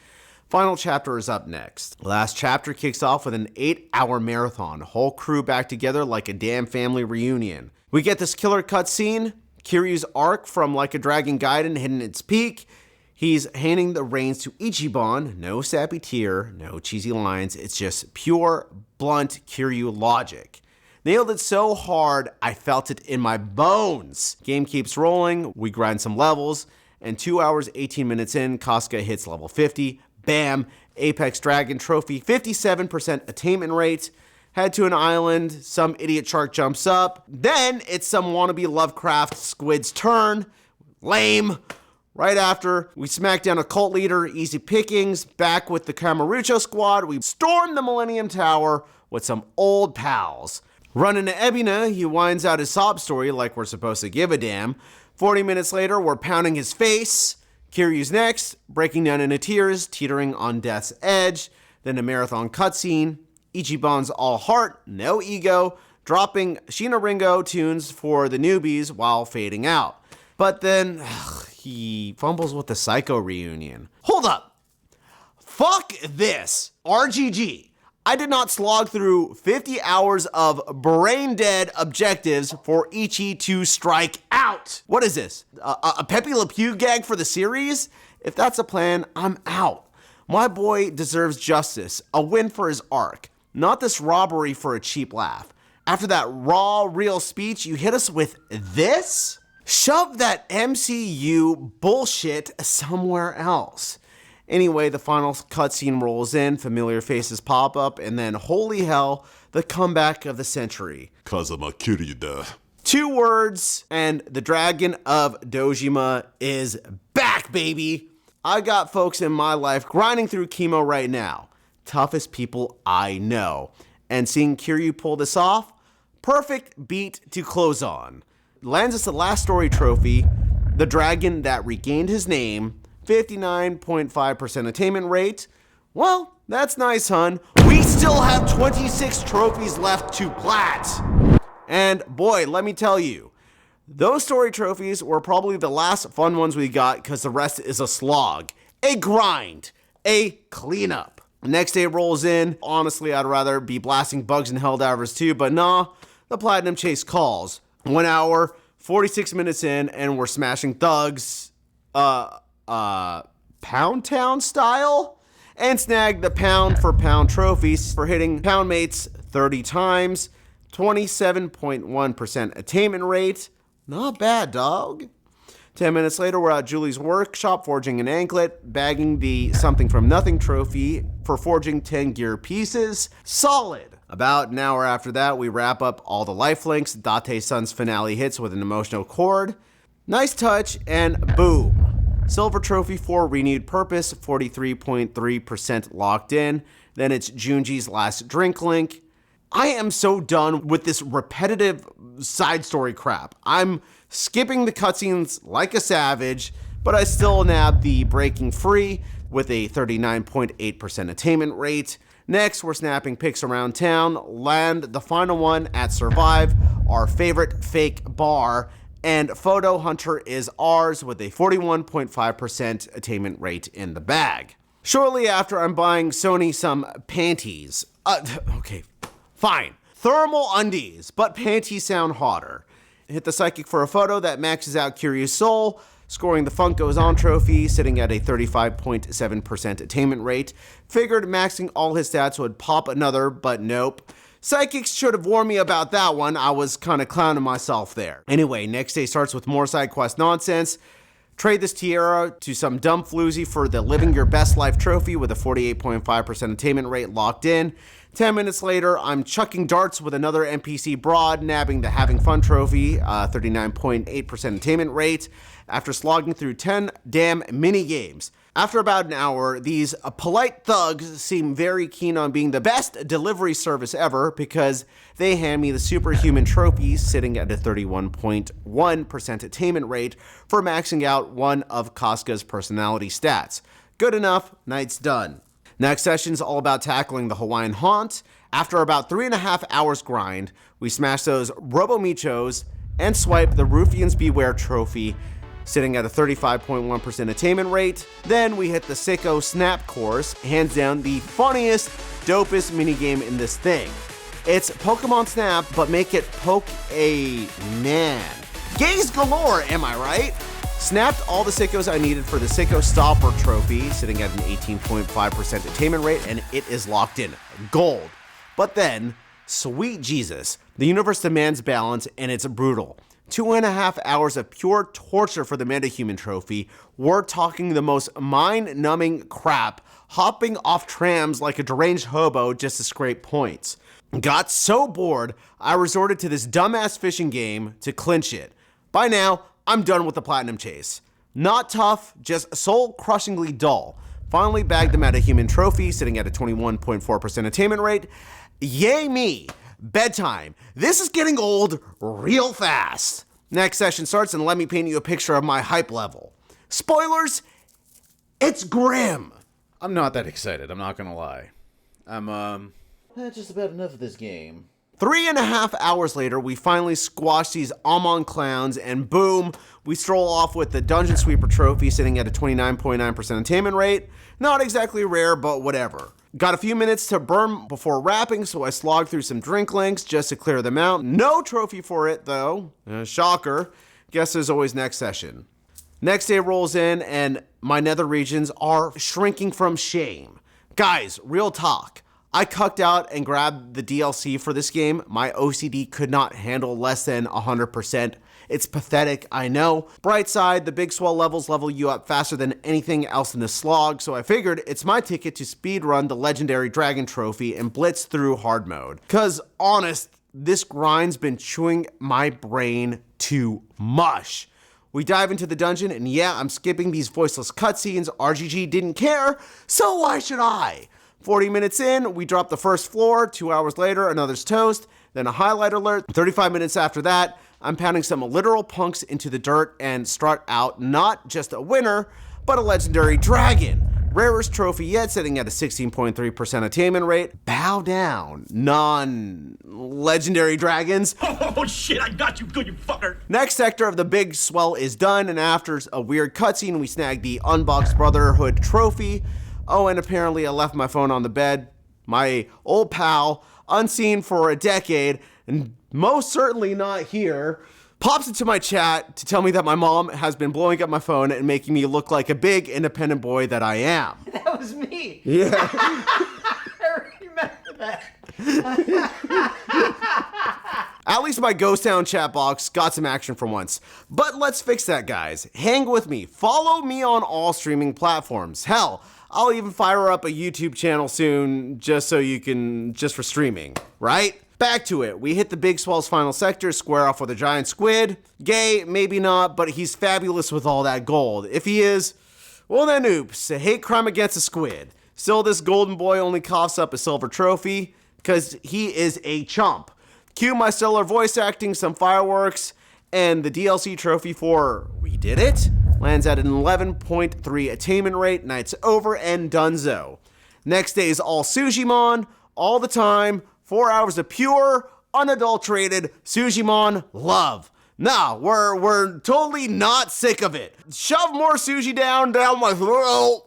Final chapter is up next. Last chapter kicks off with an 8-hour marathon, whole crew back together like a damn family reunion. We get this killer cutscene, Kiryu's arc from Like a Dragon Gaiden hitting its peak. He's handing the reins to Ichiban, no sappy tear, no cheesy lines, it's just pure, blunt Kiryu logic. Nailed it so hard, I felt it in my bones. Game keeps rolling, we grind some levels, and 2 hours, 18 minutes in, Casca hits level 50. Bam, Apex Dragon trophy, 57% attainment rate. Head to an island, some idiot shark jumps up. Then it's some wannabe Lovecraft squid's turn. Lame. Right after, we smack down a cult leader, easy pickings. Back with the Kamurocho squad, we storm the Millennium Tower with some old pals. Run into Ebina, he whines out his sob story like we're supposed to give a damn. 40 minutes later, we're pounding his face. Kiryu's next, breaking down into tears, teetering on death's edge. Then a marathon cutscene. Ichiban's all heart, no ego, dropping Shina Ringo tunes for the newbies while fading out. But then, he fumbles with the Psycho reunion. Hold up! Fuck this! RGG. I did not slog through 50 hours of brain-dead objectives for Ichi to strike out. What is this? A Pepe Le Pew gag for the series? If that's a plan, I'm out. My boy deserves justice, a win for his arc, not this robbery for a cheap laugh. After that raw, real speech, you hit us with this? Shove that MCU bullshit somewhere else. Anyway, the final cutscene rolls in, familiar faces pop up, and then, holy hell, the comeback of the century. Kazama Kiryuda. 2 words, and the Dragon of Dojima is back, baby! I got folks in my life grinding through chemo right now. Toughest people I know. And seeing Kiryu pull this off, perfect beat to close on. Lands us the last story trophy, the dragon that regained his name, 59.5% attainment rate. Well, that's nice, hun. We still have 26 trophies left to plat. And boy, let me tell you, those story trophies were probably the last fun ones we got because the rest is a slog, a grind, a cleanup. Next day rolls in. Honestly, I'd rather be blasting bugs and Helldivers too, but nah, the Platinum Chase calls. 1 hour, 46 minutes in, and we're smashing thugs. Pound Town style? And snag the pound for pound trophies for hitting pound mates 30 times, 27.1% attainment rate. Not bad, dog. 10 minutes later, we're at Julie's workshop forging an anklet, bagging the Something from Nothing trophy for forging 10 gear pieces. Solid. About an hour after that, we wrap up all the lifelinks. Date-san's finale hits with an emotional chord. Nice touch, and boom. Silver trophy for renewed purpose, 43.3% locked in. Then it's Junji's last drink link. I am so done with this repetitive side story crap. I'm skipping the cutscenes like a savage, but I still nab the breaking free with a 39.8% attainment rate. Next, we're snapping pics around town, land the final one at Survive, our favorite fake bar, and Photo Hunter is ours with a 41.5% attainment rate in the bag. Shortly after, I'm buying Sony some panties. Okay, fine. Thermal undies, but panties sound hotter. Hit the psychic for a photo that maxes out Kiryu's soul, scoring the Funk Goes On trophy, sitting at a 35.7% attainment rate. Figured maxing all his stats would pop another, but nope. Psychics should have warned me about that one. I was kind of clowning myself there. Anyway, next day starts with more side quest nonsense. Trade this tiara to some dumb floozy for the Living Your Best Life trophy with a 48.5% attainment rate locked in. 10 minutes later, I'm chucking darts with another NPC broad, nabbing the Having Fun trophy, 39.8% attainment rate, after slogging through 10 damn mini games. After about an hour, these polite thugs seem very keen on being the best delivery service ever because they hand me the superhuman trophy sitting at a 31.1% attainment rate for maxing out one of Casca's personality stats. Good enough, night's done. Next session's all about tackling the Hawaiian Haunt. After about 3.5 hours grind, we smash those Robomichos and swipe the Ruffians Beware trophy, sitting at a 35.1% attainment rate. Then we hit the Sicko Snap course, hands down the funniest, dopest minigame in this thing. It's Pokemon Snap, but make it poke a man. Gays galore, am I right? Snapped all the Sickos I needed for the Sicko Stopper trophy, sitting at an 18.5% attainment rate, and it is locked in. Gold. But then, sweet Jesus, the universe demands balance, and it's brutal. 2.5 hours of pure torture for the Metahuman trophy. We're talking the most mind-numbing crap, hopping off trams like a deranged hobo just to scrape points. Got so bored, I resorted to this dumbass fishing game to clinch it. By now, I'm done with the platinum chase. Not tough, just soul-crushingly dull. Finally bagged the Metahuman trophy, sitting at a 21.4% attainment rate. Yay me! Bedtime. This is getting old real fast. Next session starts, and let me paint you a picture of my hype level. Spoilers, it's grim. I'm not that excited, I'm not gonna lie. I'm just about enough of this game. 3.5 hours later, we finally squash these Amon clowns, and boom, we stroll off with the Dungeon Sweeper trophy sitting at a 29.9% attainment rate. Not exactly rare, but whatever. Got a few minutes to burn before wrapping, so I slogged through some drink links just to clear them out. No trophy for it, though. Shocker. Guess there's always next session. Next day rolls in, and my nether regions are shrinking from shame. Guys, real talk. I cucked out and grabbed the DLC for this game. My OCD could not handle less than 100%. It's pathetic, I know. Bright side, the big swell levels level you up faster than anything else in the slog, so I figured it's my ticket to speedrun the legendary Dragon Trophy and blitz through hard mode. Cause honest, this grind's been chewing my brain to mush. We dive into the dungeon, and yeah, I'm skipping these voiceless cutscenes. RGG didn't care, so why should I? 40 minutes in, we drop the first floor. 2 hours later, another's toast, then a highlight alert. 35 minutes after that, I'm pounding some literal punks into the dirt and strut out not just a winner, but a legendary dragon. Rarest trophy yet, sitting at a 16.3% attainment rate. Bow down, non-legendary dragons. Oh shit, I got you good, you fucker. Next sector of the big swell is done, and after a weird cutscene, we snag the Unboxed Brotherhood trophy. Oh, and apparently I left my phone on the bed. My old pal, unseen for a decade, and most certainly not here, pops into my chat to tell me that my mom has been blowing up my phone and making me look like a big independent boy that I am. That was me. Yeah. I remember that. At least my Ghost Town chat box got some action for once. But let's fix that, guys. Hang with me. Follow me on all streaming platforms. Hell, I'll even fire up a YouTube channel soon just for streaming, right? Back to it. We hit the big swell's final sector, square off with a giant squid. Gay, maybe not, but he's fabulous with all that gold. If he is, well then oops, a hate crime against a squid. Still, this golden boy only coughs up a silver trophy, because he is a chump. Cue my stellar voice acting, some fireworks, and the DLC trophy for We Did It lands at an 11.3 attainment rate. Night's over and donezo. Next day is all Sujimon, all the time, 4 hours of pure, unadulterated Sujimon love. Nah, we're totally not sick of it. Shove more Suji down my throat,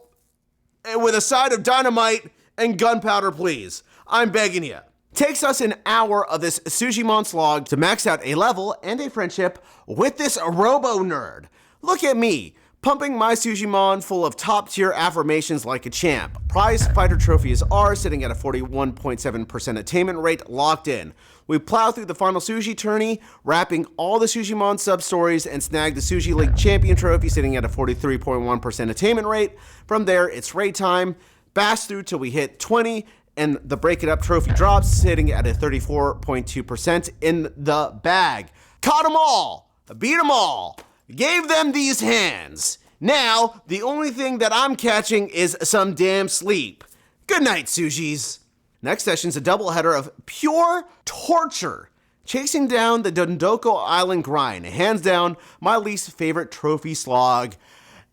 and with a side of dynamite and gunpowder, please. I'm begging you. Takes us an hour of this Sujimon slog to max out a level and a friendship with this robo nerd. Look at me, pumping my Sujimon full of top-tier affirmations like a champ. Prize fighter trophy is ours, sitting at a 41.7% attainment rate, locked in. We plow through the final Suji tourney, wrapping all the Sujimon sub-stories, and snag the Suji League Champion trophy, sitting at a 43.1% attainment rate. From there, it's raid time. Bash through till we hit 20, and the Break It Up trophy drops, sitting at a 34.2% in the bag. Caught them all, beat them all, gave them these hands. Now, the only thing that I'm catching is some damn sleep. Good night, Sushis. Next session's a doubleheader of pure torture. Chasing down the Dondoko Island grind. Hands down, my least favorite trophy slog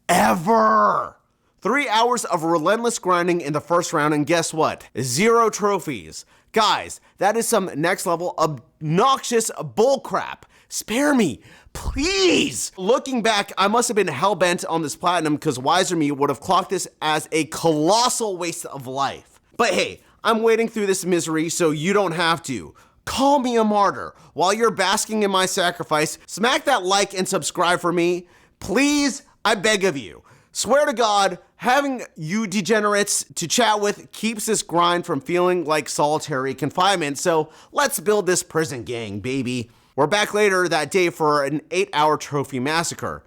ever. 3 hours of relentless grinding in the first round, and guess what? 0 trophies. Guys, that is some next level obnoxious bullcrap. Spare me, please. Looking back, I must have been hell-bent on this platinum because wiser me would have clocked this as a colossal waste of life. But hey, I'm wading through this misery so you don't have to. Call me a martyr. While you're basking in my sacrifice, smack that like and subscribe for me. Please, I beg of you. Swear to God, having you degenerates to chat with keeps this grind from feeling like solitary confinement, so let's build this prison gang, baby. We're back later that day for an 8-hour trophy massacre.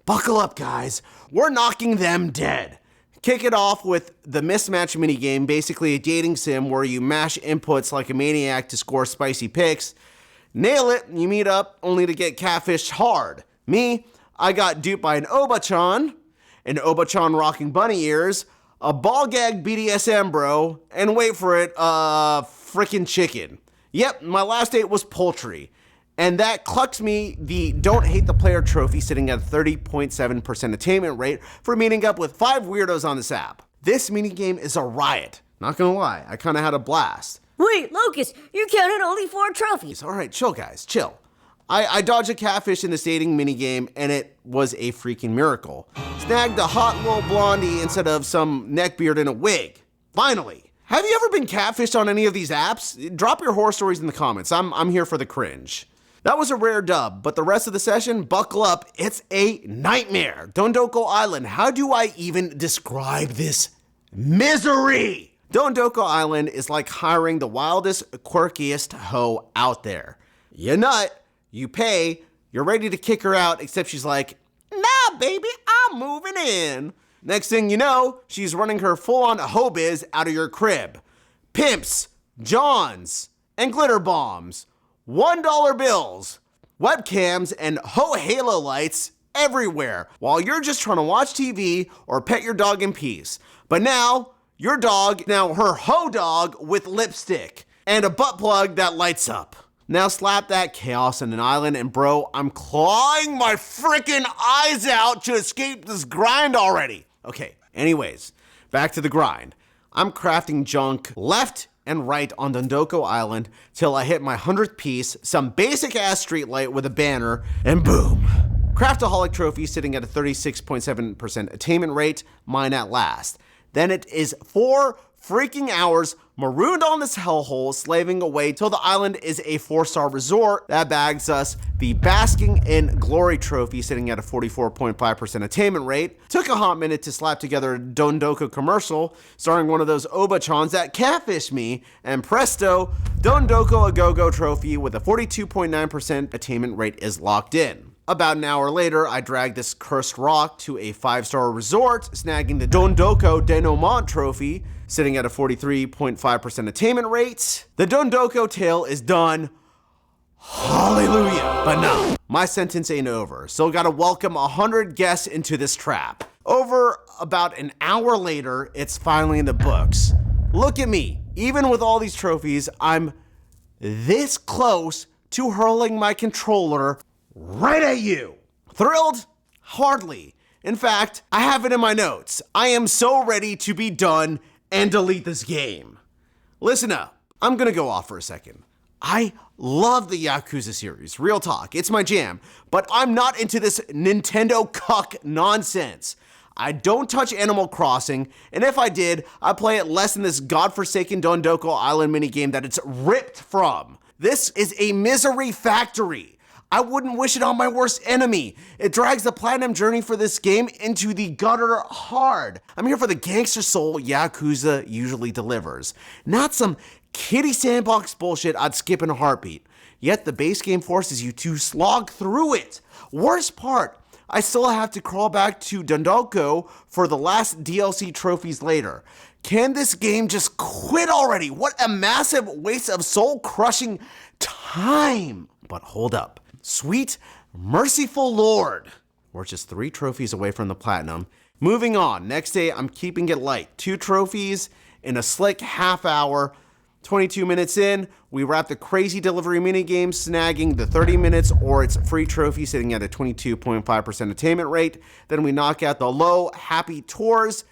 Buckle up, guys. We're knocking them dead. Kick it off with the mismatch minigame, basically a dating sim where you mash inputs like a maniac to score spicy picks. Nail it, you meet up only to get catfished hard. Me, I got duped by an Oba-chan rocking bunny ears, a ball gag BDSM bro, and wait for it, frickin' chicken. Yep, my last date was poultry. And that clucks me the Don't Hate the Player trophy, sitting at a 30.7% attainment rate for meeting up with 5 weirdos on this app. This minigame is a riot. Not gonna lie, I kinda had a blast. Wait, Locust, you counted only 4 trophies. All right, chill guys, chill. I dodged a catfish in this dating minigame and it was a freaking miracle. Snagged a hot little blondie instead of some neckbeard in a wig. Finally. Have you ever been catfished on any of these apps? Drop your horror stories in the comments. I'm here for the cringe. That was a rare dub, but the rest of the session, buckle up, it's a nightmare. Dondoko Island, how do I even describe this misery? Dondoko Island is like hiring the wildest, quirkiest hoe out there. You nut, you pay, you're ready to kick her out, except she's like, nah, baby, I'm moving in. Next thing you know, she's running her full-on hoe biz out of your crib. Pimps, Johns, and glitter bombs. $1 bills, webcams, and halo lights everywhere while you're just trying to watch TV or pet your dog in peace. But now, your dog, now her hoe dog with lipstick and a butt plug that lights up. Now slap that chaos on an island, and bro, I'm clawing my freaking eyes out to escape this grind already. Okay, anyways, back to the grind. I'm crafting junk left and right on Dondoko Island till I hit my 100th piece, some basic ass streetlight with a banner, and boom. Craftaholic trophy sitting at a 36.7% attainment rate, mine at last. Then it is 4 freaking hours marooned on this hellhole, slaving away till the island is a 4-star resort that bags us the Basking in Glory trophy, sitting at a 44.5% attainment rate. Took a hot minute to slap together a Dondoko commercial starring one of those Oba-chans that catfish me, and presto, Dondoko a Go-Go trophy with a 42.9% attainment rate is locked in. About an hour later, I dragged this cursed rock to a 5-star resort, snagging the Dondoko Denouement trophy, sitting at a 43.5% attainment rate. The Dondoko tale is done. Hallelujah. But no, my sentence ain't over. Still gotta welcome 100 guests into this trap. Over about an hour later, it's finally in the books. Look at me. Even with all these trophies, I'm this close to hurling my controller right at you. Thrilled? Hardly. In fact, I have it in my notes. I am so ready to be done and delete this game. Listen up. I'm gonna go off for a second. I love the Yakuza series, real talk, it's my jam, but I'm not into this Nintendo cuck nonsense. I don't touch Animal Crossing, and if I did, I'd play it less than this godforsaken Dondoko Island minigame that it's ripped from. This is a misery factory. I wouldn't wish it on my worst enemy. It drags the platinum journey for this game into the gutter hard. I'm here for the gangster soul Yakuza usually delivers, not some kiddie sandbox bullshit I'd skip in a heartbeat. Yet the base game forces you to slog through it. Worst part, I still have to crawl back to Dondoko for the last DLC trophies later. Can this game just quit already? What a massive waste of soul-crushing time. But hold up. Sweet, merciful Lord. We're just 3 trophies away from the platinum. Moving on. Next day, I'm keeping it light. 2 trophies in a slick half hour. 22 minutes in, we wrap the crazy delivery minigame, snagging the 30 minutes or its free trophy sitting at a 22.5% attainment rate. Then we knock out the low happy tours.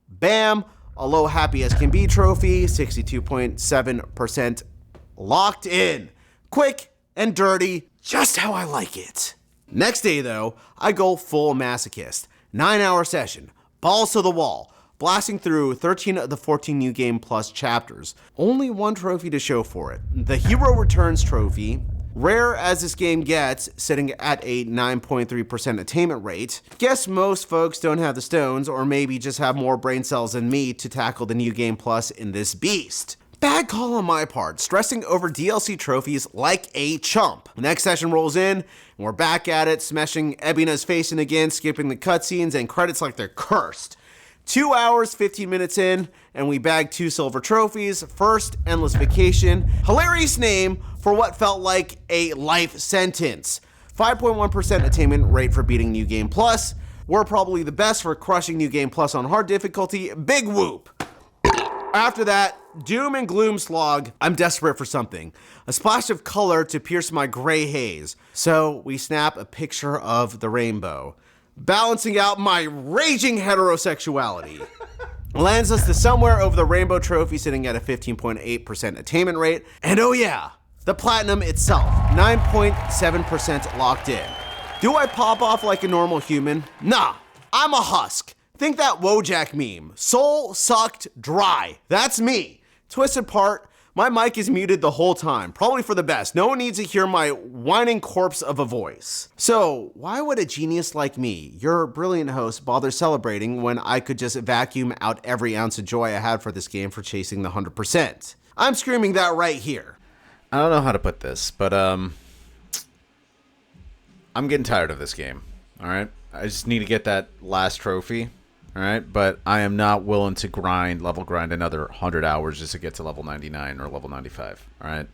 Bam, a low happy as can be trophy, 62.7% locked in. Quick and dirty, just how I like it. Next day though, I go full masochist. 9-hour session, balls to the wall. Blasting through 13 of the 14 New Game Plus chapters. Only 1 trophy to show for it. The Hero Returns trophy, rare as this game gets, sitting at a 9.3% attainment rate. Guess most folks don't have the stones, or maybe just have more brain cells than me to tackle the New Game Plus in this beast. Bad call on my part, stressing over DLC trophies like a chump. Next session rolls in, and we're back at it, smashing Ebina's face in again, skipping the cutscenes and credits like they're cursed. 2 hours, 15 minutes in, and we bagged 2 silver trophies. First, Endless Vacation. Hilarious name for what felt like a life sentence. 5.1% attainment rate for beating New Game Plus. We're probably the best for crushing New Game Plus on hard difficulty. Big whoop. After that, doom and gloom slog. I'm desperate for something. A splash of color to pierce my gray haze. So we snap a picture of the rainbow, balancing out my raging heterosexuality. Lands us to somewhere over the rainbow trophy, sitting at a 15.8% attainment rate. And oh yeah, the platinum itself, 9.7% locked in. Do I pop off like a normal human? Nah, I'm a husk. Think that Wojak meme, soul sucked dry. That's me. Twisted part, my mic is muted the whole time, probably for the best. No one needs to hear my whining corpse of a voice. So why would a genius like me, your brilliant host, bother celebrating when I could just vacuum out every ounce of joy I had for this game for chasing the 100%? I'm screaming that right here. I don't know how to put this, but I'm getting tired of this game, all right? I just need to get that last trophy. All right, but I am not willing to level grind another 100 hours just to get to level 99 or level 95. All right.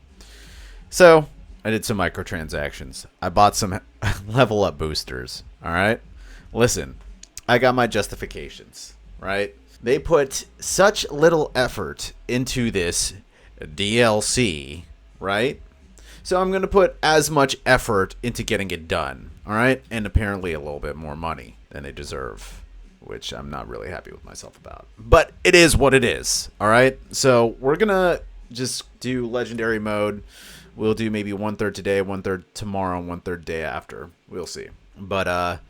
So I did some microtransactions. I bought some level up boosters. All right. Listen, I got my justifications. Right. They put such little effort into this DLC. Right. So I'm going to put as much effort into getting it done. All right. And apparently a little bit more money than they deserve, which I'm not really happy with myself about. But it is what it is, all right? So we're going to just do Legendary mode. We'll do maybe 1/3 today, 1/3 tomorrow, and 1/3 day after. We'll see. But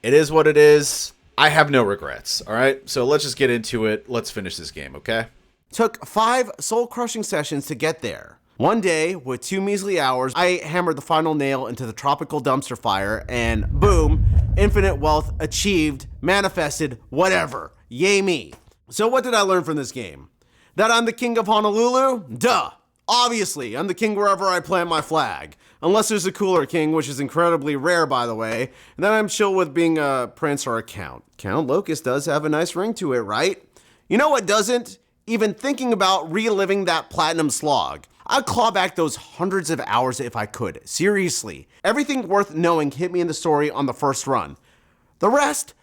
it is what it is. I have no regrets, all right? So let's just get into it. Let's finish this game, okay? Took 5 soul-crushing sessions to get there. One day, with 2 measly hours, I hammered the final nail into the tropical dumpster fire, and boom, infinite wealth achieved, manifested, whatever. Yay me. So what did I learn from this game? That I'm the king of Honolulu? Duh. Obviously, I'm the king wherever I plant my flag. Unless there's a cooler king, which is incredibly rare, by the way. And then I'm chill with being a prince or a count. Count Locust does have a nice ring to it, right? You know what doesn't? Even thinking about reliving that platinum slog. I'd claw back those hundreds of hours if I could. Seriously. Everything worth knowing hit me in the story on the first run. The rest,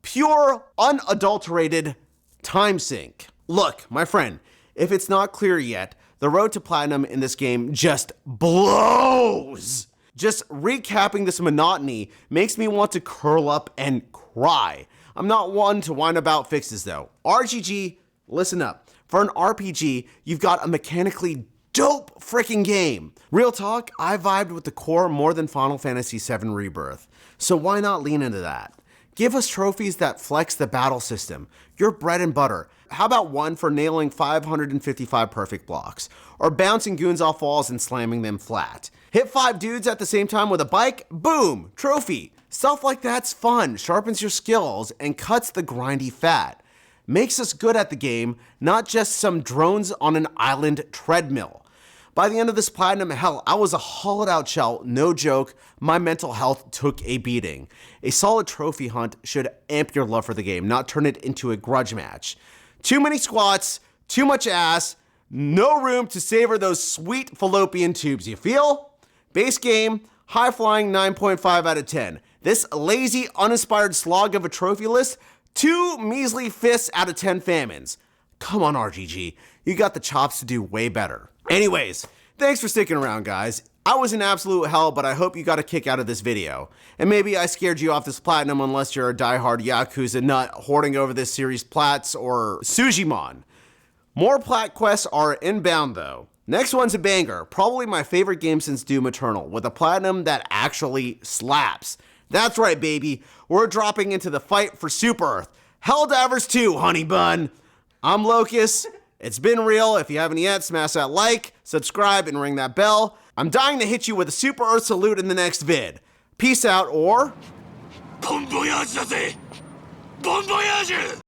pure, unadulterated time sink. Look, my friend, if it's not clear yet, the road to platinum in this game just blows. Just recapping this monotony makes me want to curl up and cry. I'm not one to whine about fixes though. RGG, listen up. For an RPG, you've got a mechanically dope freaking game. Real talk, I vibed with the core more than Final Fantasy VII Rebirth. So why not lean into that? Give us trophies that flex the battle system. Your bread and butter. How about one for nailing 555 perfect blocks? Or bouncing goons off walls and slamming them flat? Hit 5 dudes at the same time with a bike? Boom! Trophy. Stuff like that's fun, sharpens your skills, and cuts the grindy fat. Makes us good at the game, not just some drones on an island treadmill. By the end of this platinum, hell, I was a hollowed out shell, no joke. My mental health took a beating. A solid trophy hunt should amp your love for the game, not turn it into a grudge match. Too many squats, too much ass, no room to savor those sweet fallopian tubes, you feel? Base game, high flying 9.5 out of 10. This lazy, uninspired slog of a trophy list, 2 measly fists out of 10 famines. Come on, RGG, you got the chops to do way better. Anyways, thanks for sticking around, guys. I was in absolute hell, but I hope you got a kick out of this video. And maybe I scared you off this platinum unless you're a diehard Yakuza nut hoarding over this series' plats or Sujimon. More plat quests are inbound though. Next one's a banger, probably my favorite game since Doom Eternal, with a platinum that actually slaps. That's right, baby, we're dropping into the fight for Super Earth. Helldivers 2, honey bun. I'm Locust. It's been real. If you haven't yet, smash that like, subscribe, and ring that bell. I'm dying to hit you with a Super Earth salute in the next vid. Peace out, or... Bon voyage, Bon voyage!